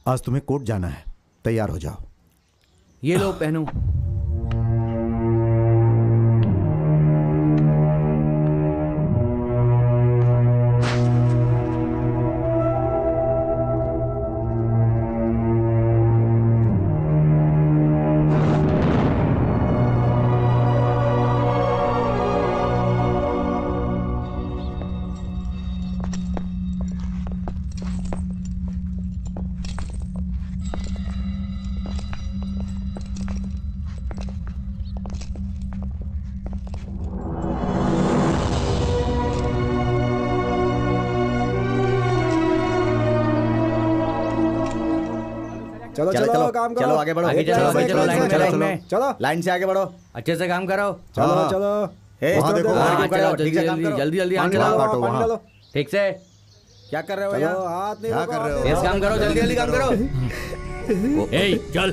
आज तुम्हें कोर्ट जाना है, तैयार हो जाओ। ये लो पहनो। चलो चलो चलो काम करो, चलो आगे बढ़ो, आगे चलो, चलो चलो, लाइन में, चलो लाइन चलो में। चलो लाइन से आगे बढ़ो, अच्छे से काम करो। चलो हाँ। चलो वहाँ देखो, हाँ, वहाँ चलो, ठीक से काम करो। जल्दी जल्दी पानी चलाओ, डालो, पानी डालो। ठीक से। क्या कर रहे हो चलो यार? हाथ नहीं क्या रोको, कर रहे हो? हाथ यस नहीं काम करो, जल्दी जल्दी काम करो। ए चल।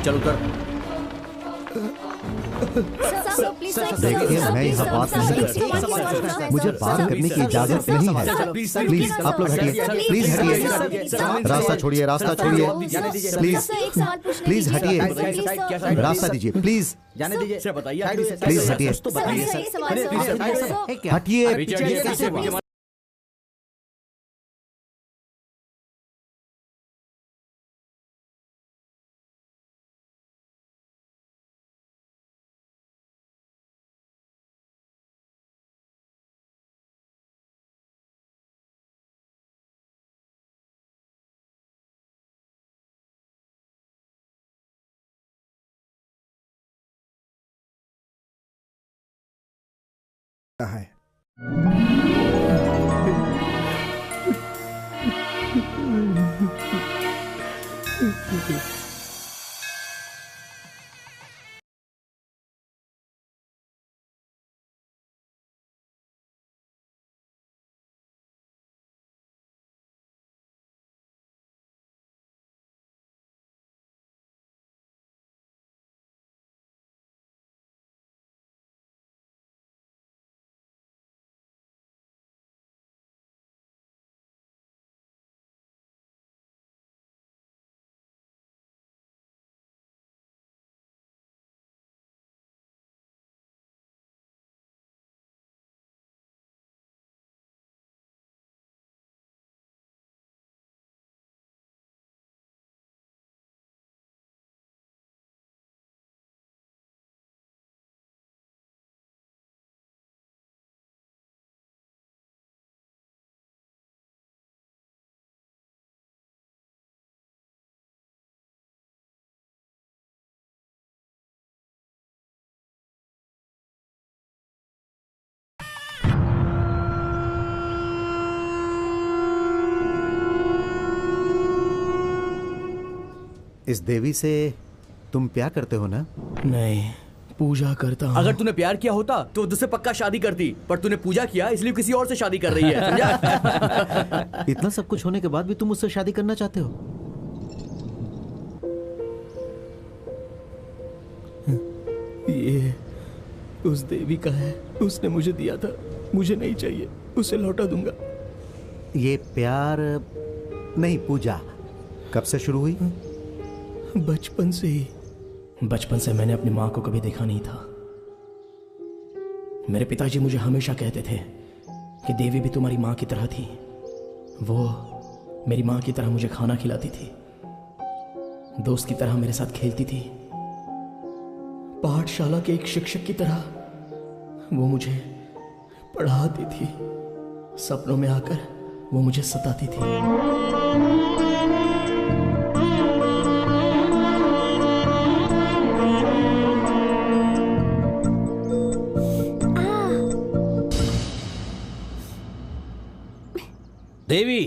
चल उतर। देखिए, मैं यहाँ बात नहीं करता। मुझे बात करने की इजाजत नहीं है। प्लीज आप लोग हटिए, प्लीज हटिए। रास्ता छोड़िए, रास्ता छोड़िए, प्लीज प्लीज हटिए, रास्ता दीजिए, प्लीज जाने दीजिए, बताइए प्लीज हटिए, हटिए। है। इस देवी से तुम प्यार करते हो ना? नहीं, पूजा करता हूँ। अगर तूने प्यार किया होता तो तुझसे पक्का शादी करती, पर तूने पूजा किया इसलिए किसी और से शादी कर रही है, समझा? इतना सब कुछ होने के बाद भी तुम मुझसे शादी करना चाहते हो? ये उस देवी का है, उसने मुझे दिया था, मुझे नहीं चाहिए, उसे लौटा दूंगा। ये प्यार नहीं, पूजा कब से शुरू हुई? बचपन से ही। बचपन से मैंने अपनी माँ को कभी देखा नहीं था। मेरे पिताजी मुझे हमेशा कहते थे कि देवी भी तुम्हारी माँ की तरह थी। वो मेरी माँ की तरह मुझे खाना खिलाती थी, दोस्त की तरह मेरे साथ खेलती थी, पाठशाला के एक शिक्षक की तरह वो मुझे पढ़ाती थी। सपनों में आकर वो मुझे सताती थी। देवी,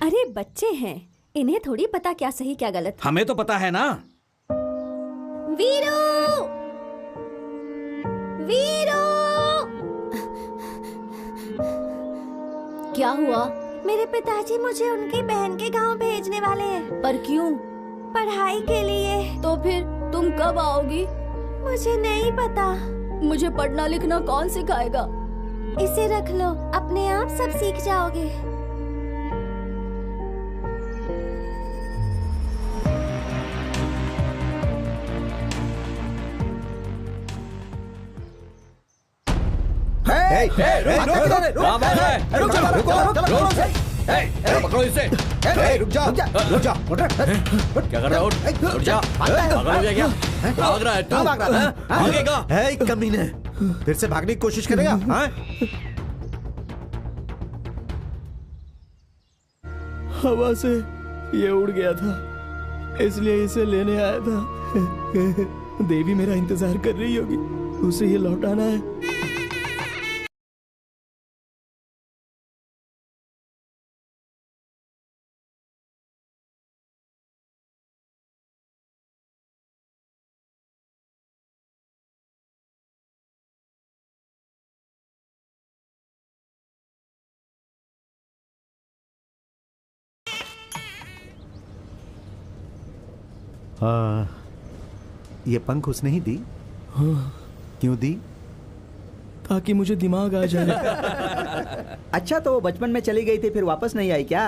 अरे बच्चे हैं, इन्हें थोड़ी पता क्या सही क्या गलत। हमें तो पता है ना। वीरू, वीरू, क्या हुआ? मेरे पिताजी मुझे उनकी बहन के गांव भेजने वाले हैं। पर क्यों? पढ़ाई के लिए। तो फिर तुम कब आओगी? मुझे नहीं पता। मुझे पढ़ना लिखना कौन सिखाएगा? इसे रख लो, अपने आप सब सीख जाओगे। पकड़ो इसे। रुक जा। क्या कर रहा है? उठ जा। पागल हो गया क्या? भाग रहा है तू? भागेगा? है कमीने, फिर से भागने की कोशिश करेगा? हाँ? हवा से ये उड़ गया था, इसलिए इसे लेने आया था। देवी मेरा इंतजार कर रही होगी, उसे ये लौटाना है। ये पंख उसने ही दी? हाँ। क्यों दी? ताकि मुझे दिमाग आ जाए। अच्छा, तो वो बचपन में चली गई थी, फिर वापस नहीं आई क्या?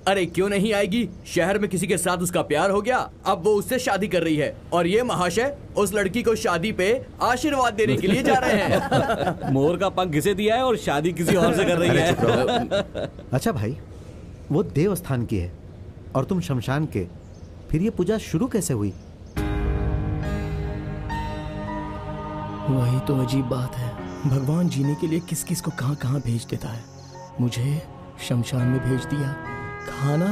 अरे क्यों नहीं आएगी? शहर में किसी के साथ उसका प्यार हो गया, अब वो उससे शादी कर रही है। और ये महाशय उस लड़की को शादी पे आशीर्वाद देने के लिए जा रहे हैं। मोर का पंख किसे दिया है और शादी किसी और से कर रही है। अच्छा भाई, वो देवस्थान की है और तुम शमशान के, फिर ये पूजा शुरू कैसे हुई? वही तो अजीब बात है, भगवान जीने के लिए किस किस को कहां कहां भेज देता है। मुझे शमशान में भेज दिया, खाना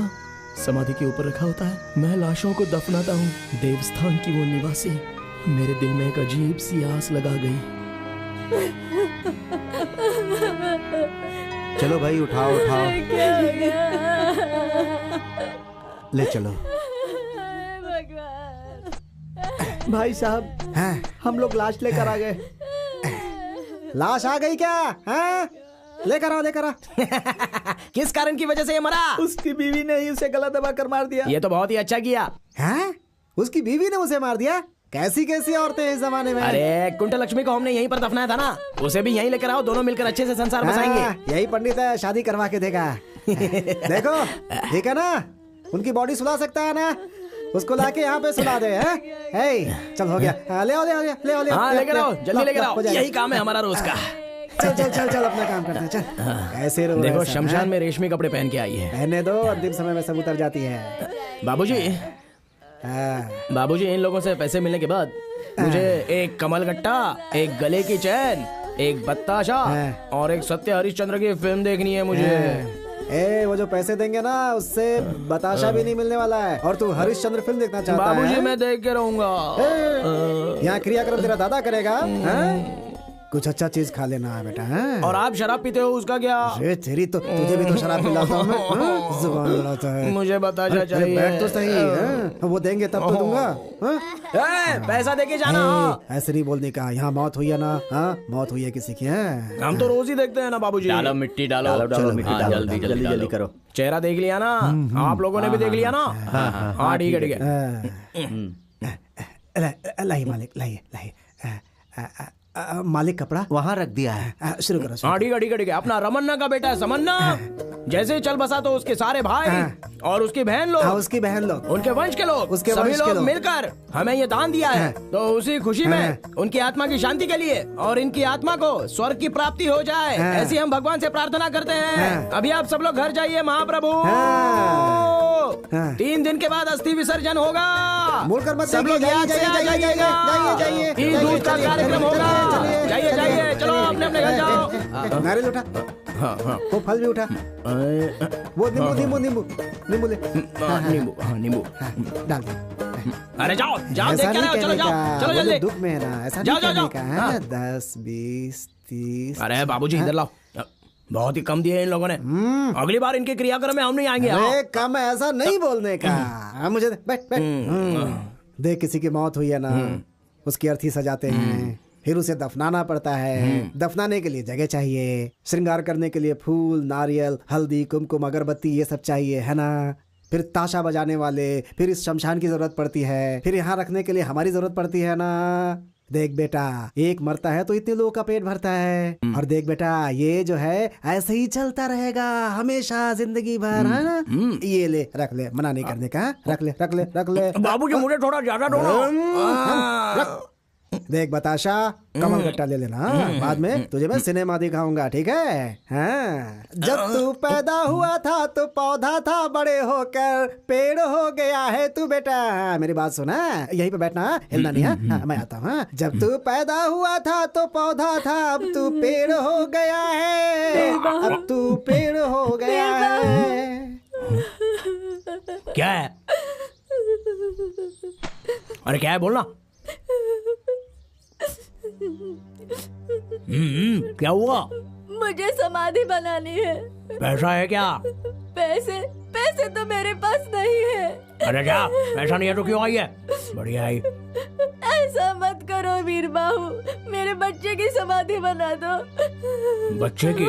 समाधि के ऊपर रखा होता है, मैं लाशों को दफनाता हूँ। देवस्थान की वो निवासी मेरे दिल में एक अजीब सी आस लगा गई। चलो भाई, उठाओ उठाओ, ले चलो। भाई साहब, हम लोग लाश लेकर आ गए। लाश आ गई क्या? हाँ? लेकर आओ, लेकर आओ। किस कारण की वजह से ये मरा? उसकी बीवी ने ही उसे गला दबा कर मार दिया। ये तो बहुत ही अच्छा किया। हैं? उसकी बीवी ने उसे मार दिया? कैसी कैसी औरतें इस जमाने में। अरे कुंठ लक्ष्मी को हमने यहीं पर दफनाया था ना, उसे भी यहीं लेकर आओ, दोनों मिलकर अच्छे से संसार बसाएंगे। यही पंडित है, शादी करवा के देगा। देखो, ठीक है ना? उनकी बॉडी सुला सकता है ना? उसको लाके यहाँ पे सुला दे। चल, हो गया। ले आओ, ले आओ, ले आओ, ले आओ। हाँ, लेकर आओ, जल्दी लेकर आओ, यही काम है हमारा रोज का। चल चल चल चल, अपना काम करते हैं, चल। ऐसे रो देखो, शमशान में रेशमी कपड़े पहन के आई है। पहने दो, अंतिम समय में सब उतर जाती है। बाबूजी, बाबूजी, इन लोगों से पैसे मिलने के बाद मुझे एक कमल गट्टा, एक गले की चैन, एक बत्ताशा और एक सत्य हरिश्चंद्र की फिल्म देखनी है मुझे। वो जो पैसे देंगे ना, उससे बताशा भी नहीं मिलने वाला है। और तू हरिश्चंद्र फिल्म देखना चाहता है? बाबूजी, मैं देख के रहूंगा। यहाँ क्रियाक्रम तेरा दादा करेगा। कुछ अच्छा चीज खा लेना है बेटा। और आप शराब पीते हो, उसका क्या? तेरी तो, तुझे भी तो शराब पिलाता हूँ मैं। जुबान लड़ाता है। मुझे बताशा चाहिए। बैठ तो सही, वो देंगे तब तो दूंगा। पैसा देके जाना। ऐसे नहीं बोलने का, यहाँ मौत हुई है ना? मौत हुई है किसी की? हम तो रोज ही देखते हैं ना बाबूजी। डालो मिट्टी, डालो मिट्टी, जल्दी जल्दी जल्दी करो। चेहरा देख लिया ना? आप लोगों ने भी देख लिया ना? हाँ, ठीक है ठीक है। लाइए मालिक, लाइए लाइए। मालिक कपड़ा वहाँ रख दिया है। शुरू करो। हाँ ठीक है ठीक है ठीक है। अपना रमन्ना का बेटा है समन्ना, जैसे ही चल बसा तो उसके सारे भाई और उसकी बहन लोग, उसकी बहन लोग, उनके वंश के लोग, उसके सभी वंश के लोग लोग मिलकर हमें ये दान दिया है। तो उसी खुशी में उनकी आत्मा की शांति के लिए और इनकी आत्मा को स्वर्ग की प्राप्ति हो जाए, ऐसी हम भगवान से प्रार्थना करते हैं। अभी आप सब लोग घर जाइए महाप्रभु। 3 दिन के बाद अस्थि विसर्जन होगा। मुड़कर मत सब लोग याद से आ जाइएगा। ईद दूध का कार्यक्रम होगा। जाइए जाइए, चलो अपने अपने घर जाओ। नारियल उठा। वो फल भी उठा। वो नींबू नींबू नींबू नींबू ले। नींबू, हाँ नींबू डाल दे। अरे जाओ जाओ, देख के आओ, चलो जाओ, चलो जल्दी। दुख में है ना, ऐसा जाओ, नहीं जाओ, करने का है। 10 20 30। अरे बाबूजी इधर लाओ, बहुत ही कम दिए इन लोगों ने। अगली बार इनके क्रियाक्रम में हम नहीं आएंगे। अरे कम है, ऐसा नहीं बोलने का। मुझे बैठ बैठ। देख किसी की मौत हुई है ना, उसकी अर्थी सजाते हैं, फिर उसे दफनाना पड़ता है। दफनाने के लिए जगह चाहिए, श्रृंगार करने के लिए फूल, नारियल, हल्दी, कुमकुम, अगरबत्ती, ये सब चाहिए है ना। फिर ताशा बजाने वाले, फिर इस शमशान की जरूरत पड़ती है, फिर यहाँ रखने के लिए हमारी जरूरत पड़ती है ना। देख बेटा, एक मरता है तो इतने लोगों का पेट भरता है। और देख बेटा, ये जो है ऐसे ही चलता रहेगा हमेशा, जिंदगी भर, है ना। ये ले, रख ले, मना नहीं करने का। रख ले रख ले रख ले। बाबूजी मुझे थोड़ा ज्यादा दो। देख बताशा, कमल गट्टा ले लेना। बाद में तुझे मैं सिनेमा दिखाऊंगा, ठीक है। हाँ। जब तू पैदा हुआ था तो पौधा था, बड़े होकर पेड़ हो गया है तू बेटा। मेरी बात सुना, यहीं पे बैठना, हिलना नहीं है। हाँ, मैं आता हूँ। जब तू पैदा हुआ था तो पौधा था, अब तू पेड़ हो गया है, अब तू पेड़ हो गया है। क्या है? अरे क्या है, बोलना। क्या हुआ? मुझे समाधि बनानी है। पैसा है क्या? पैसे पैसे तो मेरे पास नहीं है। अरे क्या, पैसा नहीं है तो क्यों आई है? बढ़िया आई। ऐसा मत करो वीर बाहू, मेरे बच्चे की समाधि बना दो। बच्चे की?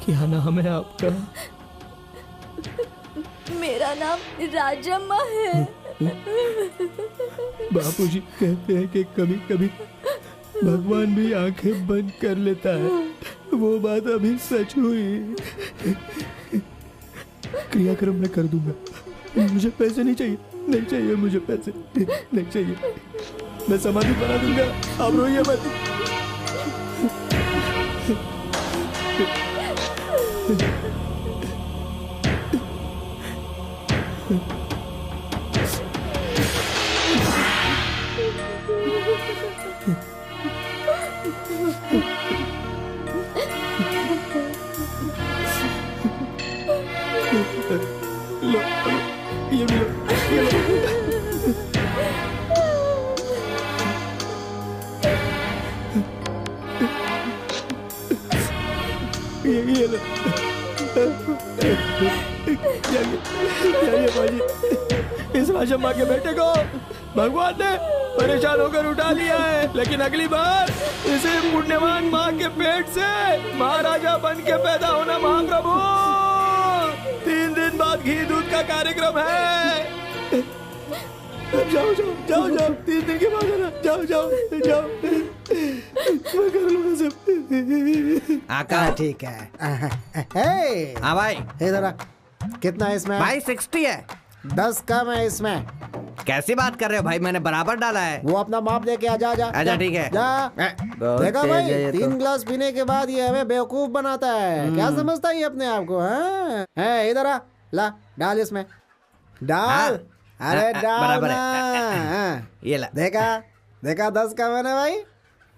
क्या नाम है आपका? मेरा नाम राजम्मा है। बापूजी कहते हैं कि कभी कभी भगवान भी आंखें बंद कर लेता है। वो बात अभी सच हुई। क्रियाक्रम मैं कर दूंगा। मुझे पैसे नहीं चाहिए, नहीं चाहिए मुझे पैसे, नहीं चाहिए। मैं समाधि बना दूंगा, आप रोइए मत। लो, ये भी लो, ये लो। ये लो। जाइए बाजी, इस आशम्मा के बेटे को भगवान ने परेशान होकर उठा लिया है, लेकिन अगली बार इसे पुण्यवान माँ के पेट से महाराजा बन के पैदा होना महाप्रभु। 3 दिन बाद घी दूध का कार्यक्रम है। जाओ जाओ जाओ जाओ, 3 दिन के बाद है ना। जाओ जाओ जाओ, मैं कर लूंगा सब। आका ठीक है। हाँ भाई, इधर आ। कितना है इसमें? भाई 60 है। 10 कम है इसमें। कैसी बात कर रहे हो भाई, मैंने बराबर डाला है। वो अपना माप लेके आ। जा जा आजा, ठीक है। जा। बहुत देखा तेज भाई, है ये 3 तो। गिलास पीने के बाद ये हमें बेवकूफ बनाता है। क्या समझता है ये अपने आप को? है इधर आ, ला डाल इसमें, डाल। अरे डाल बराबर ना। है। ये ला। देखा देखा, 10 कम है ना भाई।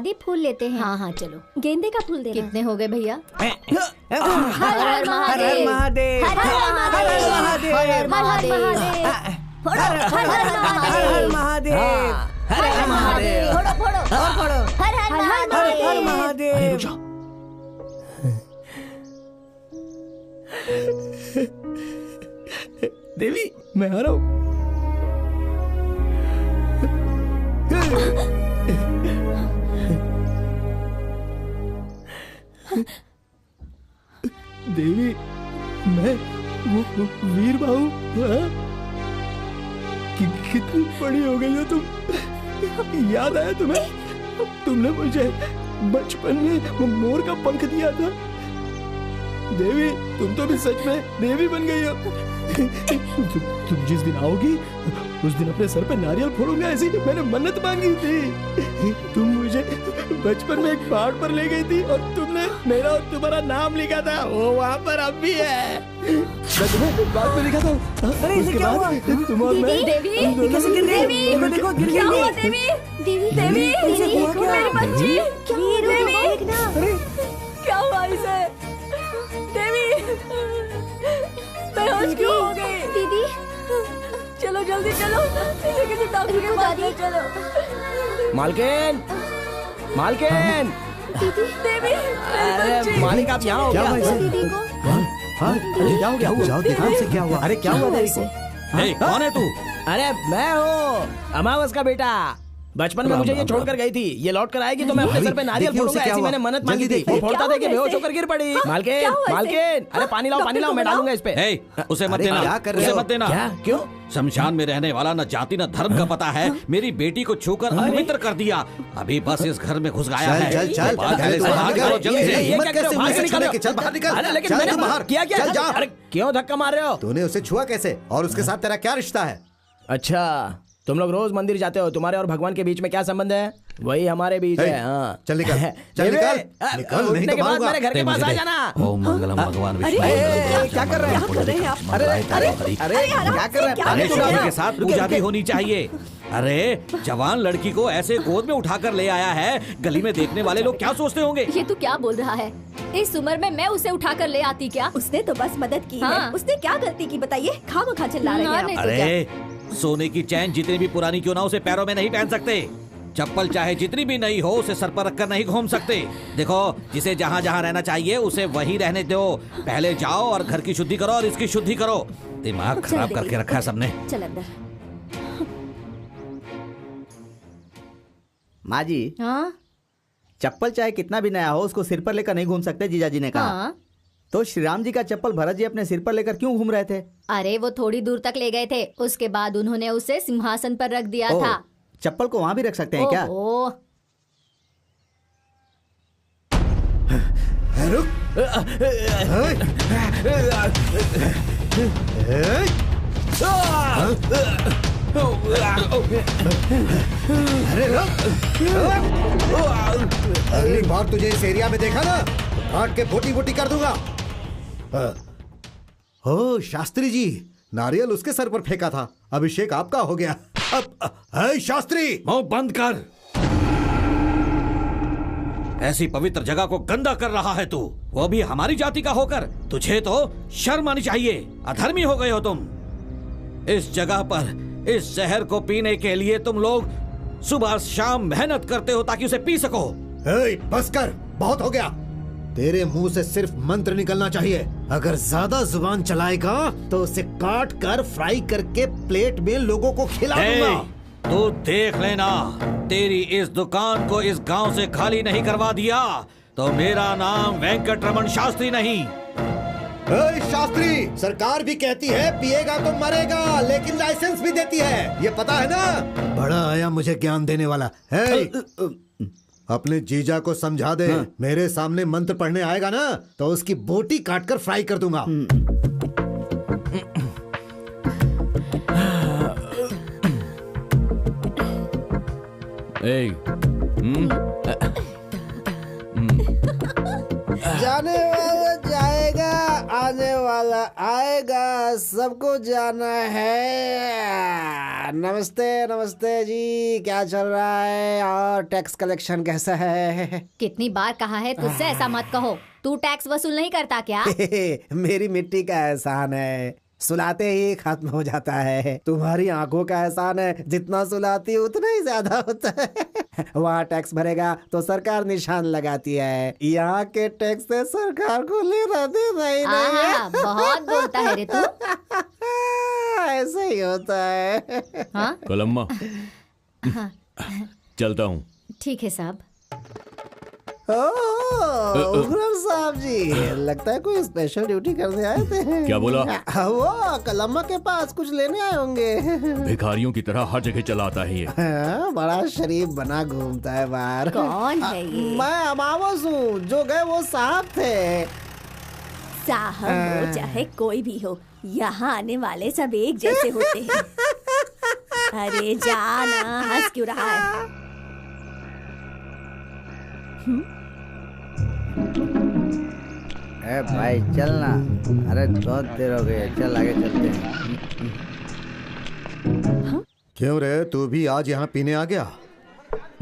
आदि फूल लेते हैं। हाँ हाँ चलो। गेंदे का फूल देना। कितने हो गए भैया? हर हर महादेव, महादेव, हर हर महादेव, हर हर महादेव, हर हर महादेव, हर हर महादेव, फोड़ो फोड़ो और फोड़ो, हर हर हर हर महादेव। महादेव। देवी मैं आ रहा हूँ। देवी मैं वो वीर बाहू, कितनी बड़ी हो गई हो तुम। याद आया तुम्हें? तुमने मुझे बचपन में वो मोर का पंख दिया था। देवी तुम तो भी सच में देवी बन गई हो। तुम जिस दिन आओगी उस दिन अपने सर पे नारियल फोड़ूंगा, ऐसी मैंने मन्नत मांगी थी। तुम मुझे बचपन में एक पहाड़ पर ले गई थी और तुमने मेरा और तुम्हारा नाम लिखा था, वो वहाँ पर अब भी है। मैं तुम्हें बाद में लिखा था। अरे इसे क्या हुआ? तुम और मैं देवी, ये कैसे गिर गई? देवी, देखो गिर क्या हुआ गई। देवी? देवी, देवी, इसे हुआ क्या? मेरी बच्ची, देवी, अरे क्या हुआ इसे? देवी, बेहोश क्यों हो गई? दीदी, चलो जल्दी चलो, इसे किसी डॉक्टर के पास ले चलो। मालकिन, मालकिन। दीदी, देवी, अरे मालिक आप यहाँ हो क्या क्या? हुआ इसे? दीदी को हाँ, अरे क्या हो गया? जाओ देखो इसे क्या हुआ। अरे क्या हुआ देवी को? ए, कौन है तू? अरे मैं हूँ अमावस का बेटा। बचपन में मुझे ये छोड़कर गई थी, ये लौट कर आएगी तो मैं अपने सर पे नारियल देखिए उसे फोड़ूंगा, क्या ऐसी हुआ। मैंने मन्नत जल्दी मांगी थी। देखिए। वो फोड़ता था कि क्या हुआ बेहोश इसे? होकर गिर पड़ी। क्या मालकिन, हुआ इसे? मालकिन, अरे पानी लाओ, पानी लाओ, मैं डालूंगा इस पे। ए, उसे मत अरे देना, क्या कर रहे उसे हो? मत देना। क्या? क्यों? शमशान में रहने वाला न जाति न धर्म का पता है, मेरी बेटी को छूकर अपवित्र कर दिया। अभी बस इस घर में घुस गया है। चल चल बाहर चल, गले से तू बाहर बाहर करो, कर। जल्दी से। ये हिम्मत क्या कर रहे कैसे हो? बाहर हुई? से निकालो। लेके चल बाहर निकल। अरे लेकिन चल मैंने तू बाहर। किया क्या? चल जा। अरे क्यों धक्का मार रहे हो? तूने उसे छुआ कैसे और उसके साथ तेरा क्या रिश्ता है? अच्छा तुम लोग रोज मंदिर जाते हो, तुम्हारे और भगवान के बीच में क्या संबंध है? वही हमारे बीच ए, है। हाँ चल निकल, चल देवी, निकल, निकल, नहीं उठने तो के बाद मारूंगा। मेरे घर के पास आ जाना। ओम मंगलम भगवान विष्णु। क्या कर रहे हैं आप? अरे अरे अरे क्या कर रहे हैं? अरे तो शादी डालो। के साथ पूजा भी होनी चाहिए। अरे जवान लड़की को ऐसे गोद में उठाकर ले आया है, गली में देखने वाले लोग क्या सोचते होंगे? ये तू क्या बोल रहा है? इस उम्र में मैं उसे उठाकर ले आती क्या? उसने तो बस मदद की हाँ। है। उसने क्या गलती की बताइए? खामखा चिल्ला रहे हैं आप। नहीं तो क्या? अरे सोने की चैन जितनी भी पुरानी क्यों ना, उसे पैरों में नहीं पहन सकते। चप्पल चाहे जितनी भी नई हो, उसे सर पर रखकर नहीं घूम सकते। देखो, जिसे जहाँ जहाँ रहना चाहिए उसे वहीं रहने दो। पहले जाओ और घर की शुद्धि करो और इसकी शुद्धि करो। दिमाग खराब करके रखा है सबने। चल अंदर। माँ जी, हाँ चप्पल चाहे कितना भी नया हो उसको सिर पर लेकर नहीं घूम सकते, जीजाजी ने कहा। हाँ। तो श्री राम जी का चप्पल भरत जी अपने सिर पर लेकर क्यों घूम रहे थे? अरे वो थोड़ी दूर तक ले गए थे, उसके बाद उन्होंने उसे सिंहासन पर रख दिया ओह, था। चप्पल को वहाँ भी रख सकते हैं क्या? ओह, रुक। अरे अगली बार तुझे इस एरिया में देखा ना, काट के बोटी बोटी कर दूंगा। ओ शास्त्री जी, नारियल उसके सर पर फेंका था, अभिषेक आपका हो गया। अब शास्त्री, मुंह बंद कर। ऐसी पवित्र जगह को गंदा कर रहा है तू, वो भी हमारी जाति का होकर। तुझे तो शर्म आनी चाहिए। अधर्मी हो गए हो तुम। इस जगह पर इस जहर को पीने के लिए तुम लोग सुबह शाम मेहनत करते हो ताकि उसे पी सको। बस कर, बहुत हो गया। तेरे मुंह से सिर्फ मंत्र निकलना चाहिए। अगर ज्यादा जुबान चलाएगा तो उसे काट कर फ्राई करके प्लेट में लोगों को खिला दूंगा। तू देख लेना, तेरी इस दुकान को इस गांव से खाली नहीं करवा दिया तो मेरा नाम वेंकटरमण शास्त्री नहीं। शास्त्री, सरकार भी कहती है पिएगा तो मरेगा, लेकिन लाइसेंस भी देती है, ये पता है ना? बड़ा आया मुझे ज्ञान देने वाला है। अपने जीजा को समझा दे। हाँ। मेरे सामने मंत्र पढ़ने आएगा ना तो उसकी बोटी काटकर फ्राई कर दूंगा। जाने वाला जाएगा, आने वाला आएगा, सबको जाना है। नमस्ते नमस्ते जी, क्या चल रहा है और टैक्स कलेक्शन कैसा है? कितनी बार कहा है तुझसे ऐसा मत कहो। तू टैक्स वसूल नहीं करता क्या? मेरी मिट्टी का एहसान है, सुलाते ही खत्म हो जाता है। तुम्हारी आंखों का एहसान है, जितना सुलाती उतना ही ज्यादा होता है। वहाँ टैक्स भरेगा तो सरकार निशान लगाती है, यहाँ के टैक्स से सरकार को लेना देना ही नहीं है। बहुत बोलता है रे तू। ऐसा ही होता है। हाँ? कलम्मा, चलता हूँ। ठीक है साहब। उग्रम साहब जी, लगता है कोई स्पेशल ड्यूटी करने आए थे। क्या बोला? वो कलम्मा के पास कुछ लेने आए होंगे। भिखारियों की तरह हर जगह चलाता है ये। बड़ा शरीफ बना घूमता है बाहर। कौन है ये? मैं अमावस हूँ, जो गए वो साहब थे। साहब हो चाहे कोई भी हो, यहाँ आने वाले सब एक जैसे होते हैं। अरे जाना, हंस क्यों रहा है? ए भाई चलना, अरे बहुत देर हो गई है, चल आगे चलते हैं। क्यों रे, तू भी आज यहाँ पीने आ गया?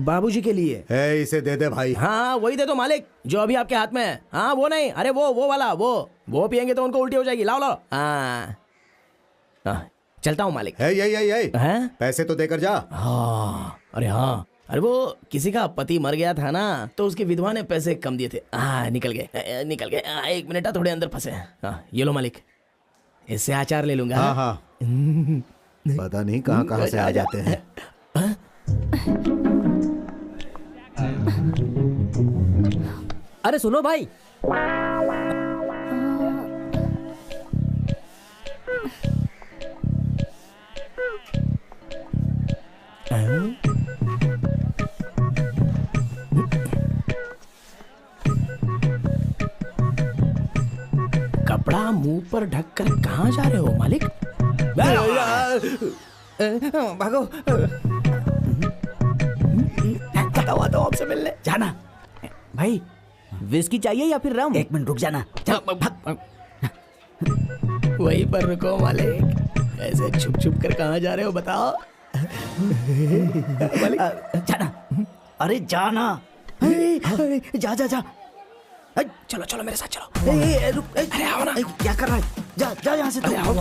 बाबूजी के लिए। इसे दे दे भाई। हाँ वही दे दो मालिक, जो अभी आपके हाथ में है। हाँ वो नहीं, अरे वो वाला, वो पियेंगे तो उनको उल्टी हो जाएगी। लाओ लाओ। हाँ चलता हूँ मालिक। है? पैसे तो देकर जा। हाँ अरे हाँ, अरे वो किसी का पति मर गया था ना, तो उसकी विधवा ने पैसे कम दिए थे। निकल गए। एक मिनट, थोड़े अंदर फंसे। ये लो मालिक, इससे अचार ले लूंगा। हाँ पता नहीं कहाँ से आ जाते हैं। अरे सुनो भाई, कपड़ा मुंह पर ढककर कहाँ जा रहे हो मालिक? भागो। बताओ तो आपसे मिलने जाना। भाई विस्की चाहिए या फिर रम? एक मिनट रुक जाना। वहीं पर रुको मालिक, ऐसे छुप छुप कर कहाँ जा रहे हो बताओ? जाना, अरे जाना। जा चलो चलो मेरे साथ चलो। रुक, अरे आओ ना। क्या कर रहा है? जा यहाँ से। आओ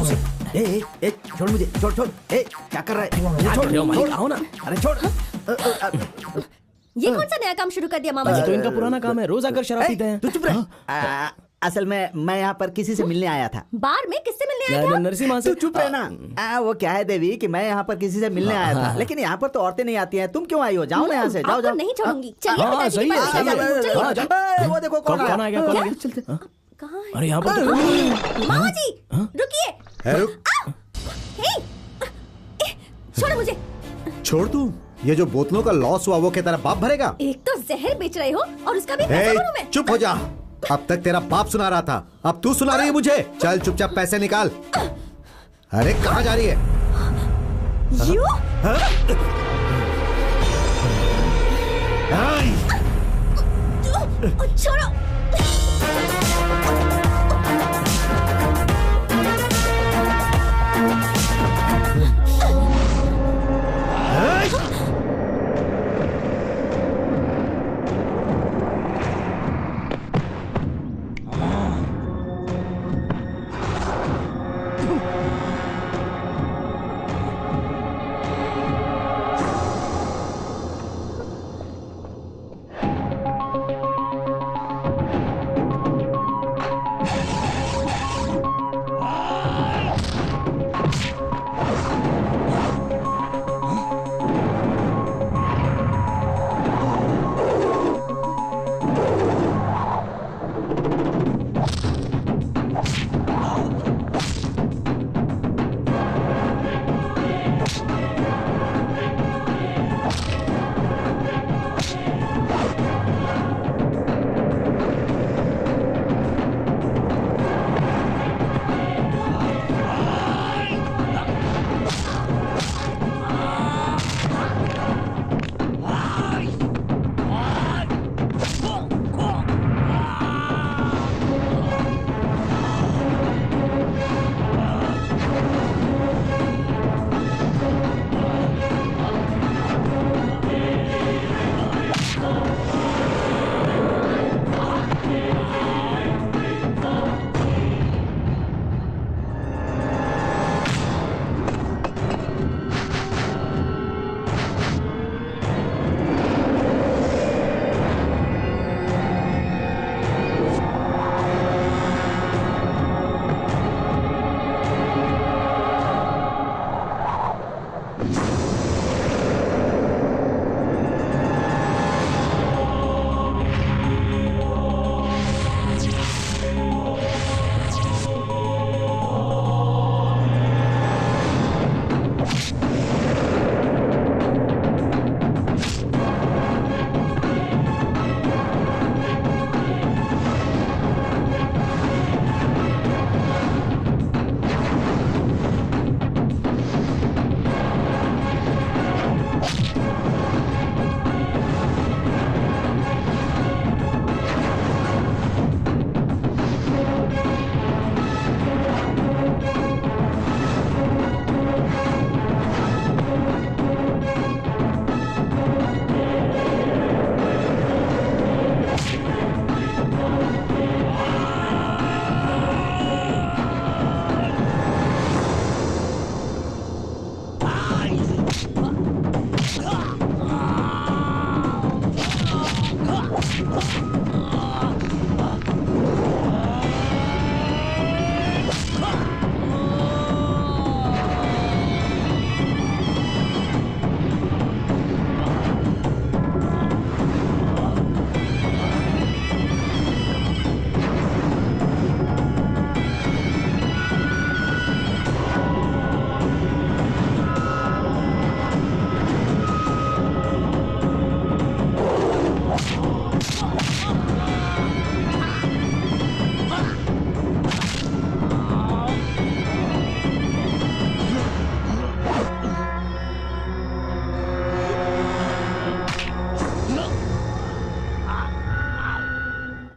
छोड़ मुझे, छोड़। क्या कर रहा है? छोड़, आओ ना। अरे छोड़। ये कौन सा नया काम शुरू कर दिया मामा ये जी? तो इनका पुराना काम है, रोज आकर शराब पीते हैं। तू चुप रह। असल में मैं यहाँ पर किसी से मिलने आया था। बार में किससे मिलने आया था? नरसिम्हा से। तू चुप रहना। वो क्या है देवी कि मैं यहाँ पर किसी से मिलने आया था, लेकिन यहाँ पर तो औरतें नहीं आती हैं। तुम क्यों आई हो? जाओ ना यहाँ से, जाओ। नहीं छोड़ूंगी। चलिए पिताजी के पास चलिए। वो देखो कौन आ गया। चलते। कहाँ है? अरे यहाँ पर मामा जी रुकिए। छोड़ो मुझे। छोड़ तू, ये जो बोतलों का लॉस हुआ वो क्या तेरा बाप भरेगा? एक तो जहर बेच रहे हो और उसका भी पैसा भरूं मैं? चुप हो जा। अब तक तेरा बाप सुना रहा था, अब तू सुना रही है मुझे। चल चुपचाप पैसे निकाल। अरे कहाँ जा रही है? छोड़ो।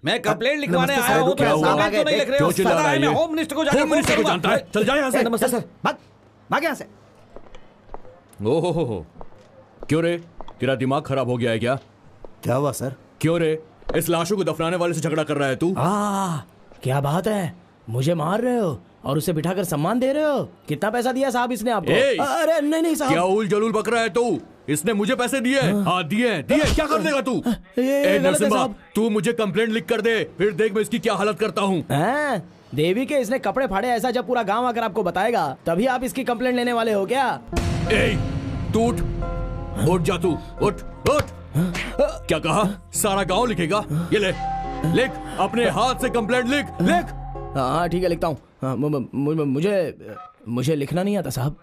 मैं कंप्लेंट लिखवाने नमस्ते आया सर, हूँ। क्या हुआ? कंप्लेंट क्यों नहीं लिख रहे हो? क्यों चिल्ला पता रहा है है मैं ये? होम मिनिस्टर को जाकर होम मिनिस्टर को जानता है? चल जा यहाँ से। नमस्ते सर, भाग यहाँ से। ओहो, क्यों रे? तेरा दिमाग खराब हो गया है क्या? क्या हुआ सर? क्यों रे? इस लाशों को दफनाने वाले से झगड़ा कर रहा है तू? क्या बात है, मुझे मार रहे हो और उसे बिठाकर सम्मान दे रहे हो? कितना पैसा दिया साहब इसने आपको? ए! अरे नहीं साहब, क्या उल जलूल बक रहा है तू? इसने मुझे पैसे दिए। हाँ दिए। क्या कर देगा तू? ये गलत है नरसिम्हा, साहब। तू मुझे कंप्लेंट लिख कर दे, फिर देख मैं इसकी क्या हालत करता हूँ। हैं? देवी के इसने कपड़े फाड़े, ऐसा जब पूरा गांव आकर आपको बताएगा तभी आप इसकी कंप्लेंट लेने वाले हो क्या? ए, तू उठ जा, तू उठ। क्या कहा? सारा गांव लिखेगा? ये ले, लिख, अपने हाथ से कंप्लेंट लिख। हाँ ठीक है, लिखता हूँ। हाँ, मुझे लिखना नहीं आता साहब।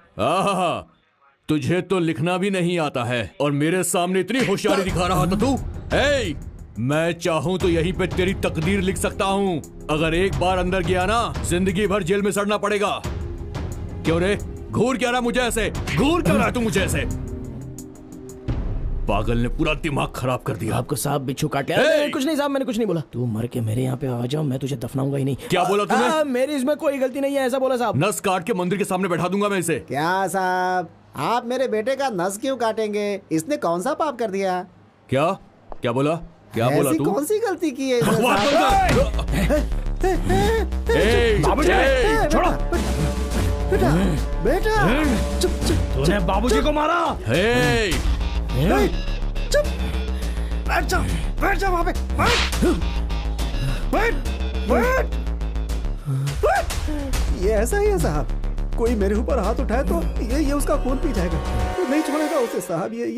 तुझे तो लिखना भी नहीं आता है और मेरे सामने इतनी होशियारी दिखा रहा था तू। ए, मैं चाहूं तो यहीं पे तेरी तकदीर लिख सकता हूं। अगर एक बार अंदर गया ना, जिंदगी भर जेल में सड़ना पड़ेगा। क्यों रे? घूर क्या रहा मुझे ऐसे? घूर क्या रहा तू मुझे ऐसे? पागल ने पूरा दिमाग खराब कर दिया। आपको साहब बिच्छू काट लिया? कुछ नहीं साहब, मैंने कुछ नहीं बोला। तू मर के मेरे यहाँ पे आ जाओ, मैं तुझे दफनाऊंगा ही नहीं। क्या बोला तूने? मेरी इसमें कोई गलती नहीं है, ऐसा बोला साहब। नस काट के मंदिर के सामने बैठा दूंगा मैं इसे। क्या साहब, आप मेरे बेटे का नस क्यों काटेंगे? इसने कौन सा पाप कर दिया? क्या बोला? क्या बोला ऐसी तू? कौन सी गलती की है? छोड़ो। बेटा चुप। तूने बाबूजी को मारा? चुप, बैठ जा वहाँ पे। बैठ। ये ऐसा ही है साहब, कोई मेरे ऊपर हाथ उठाए तो ये उसका खून पी जाएगा, तो नहीं छोड़ेगा उसे साहब। ये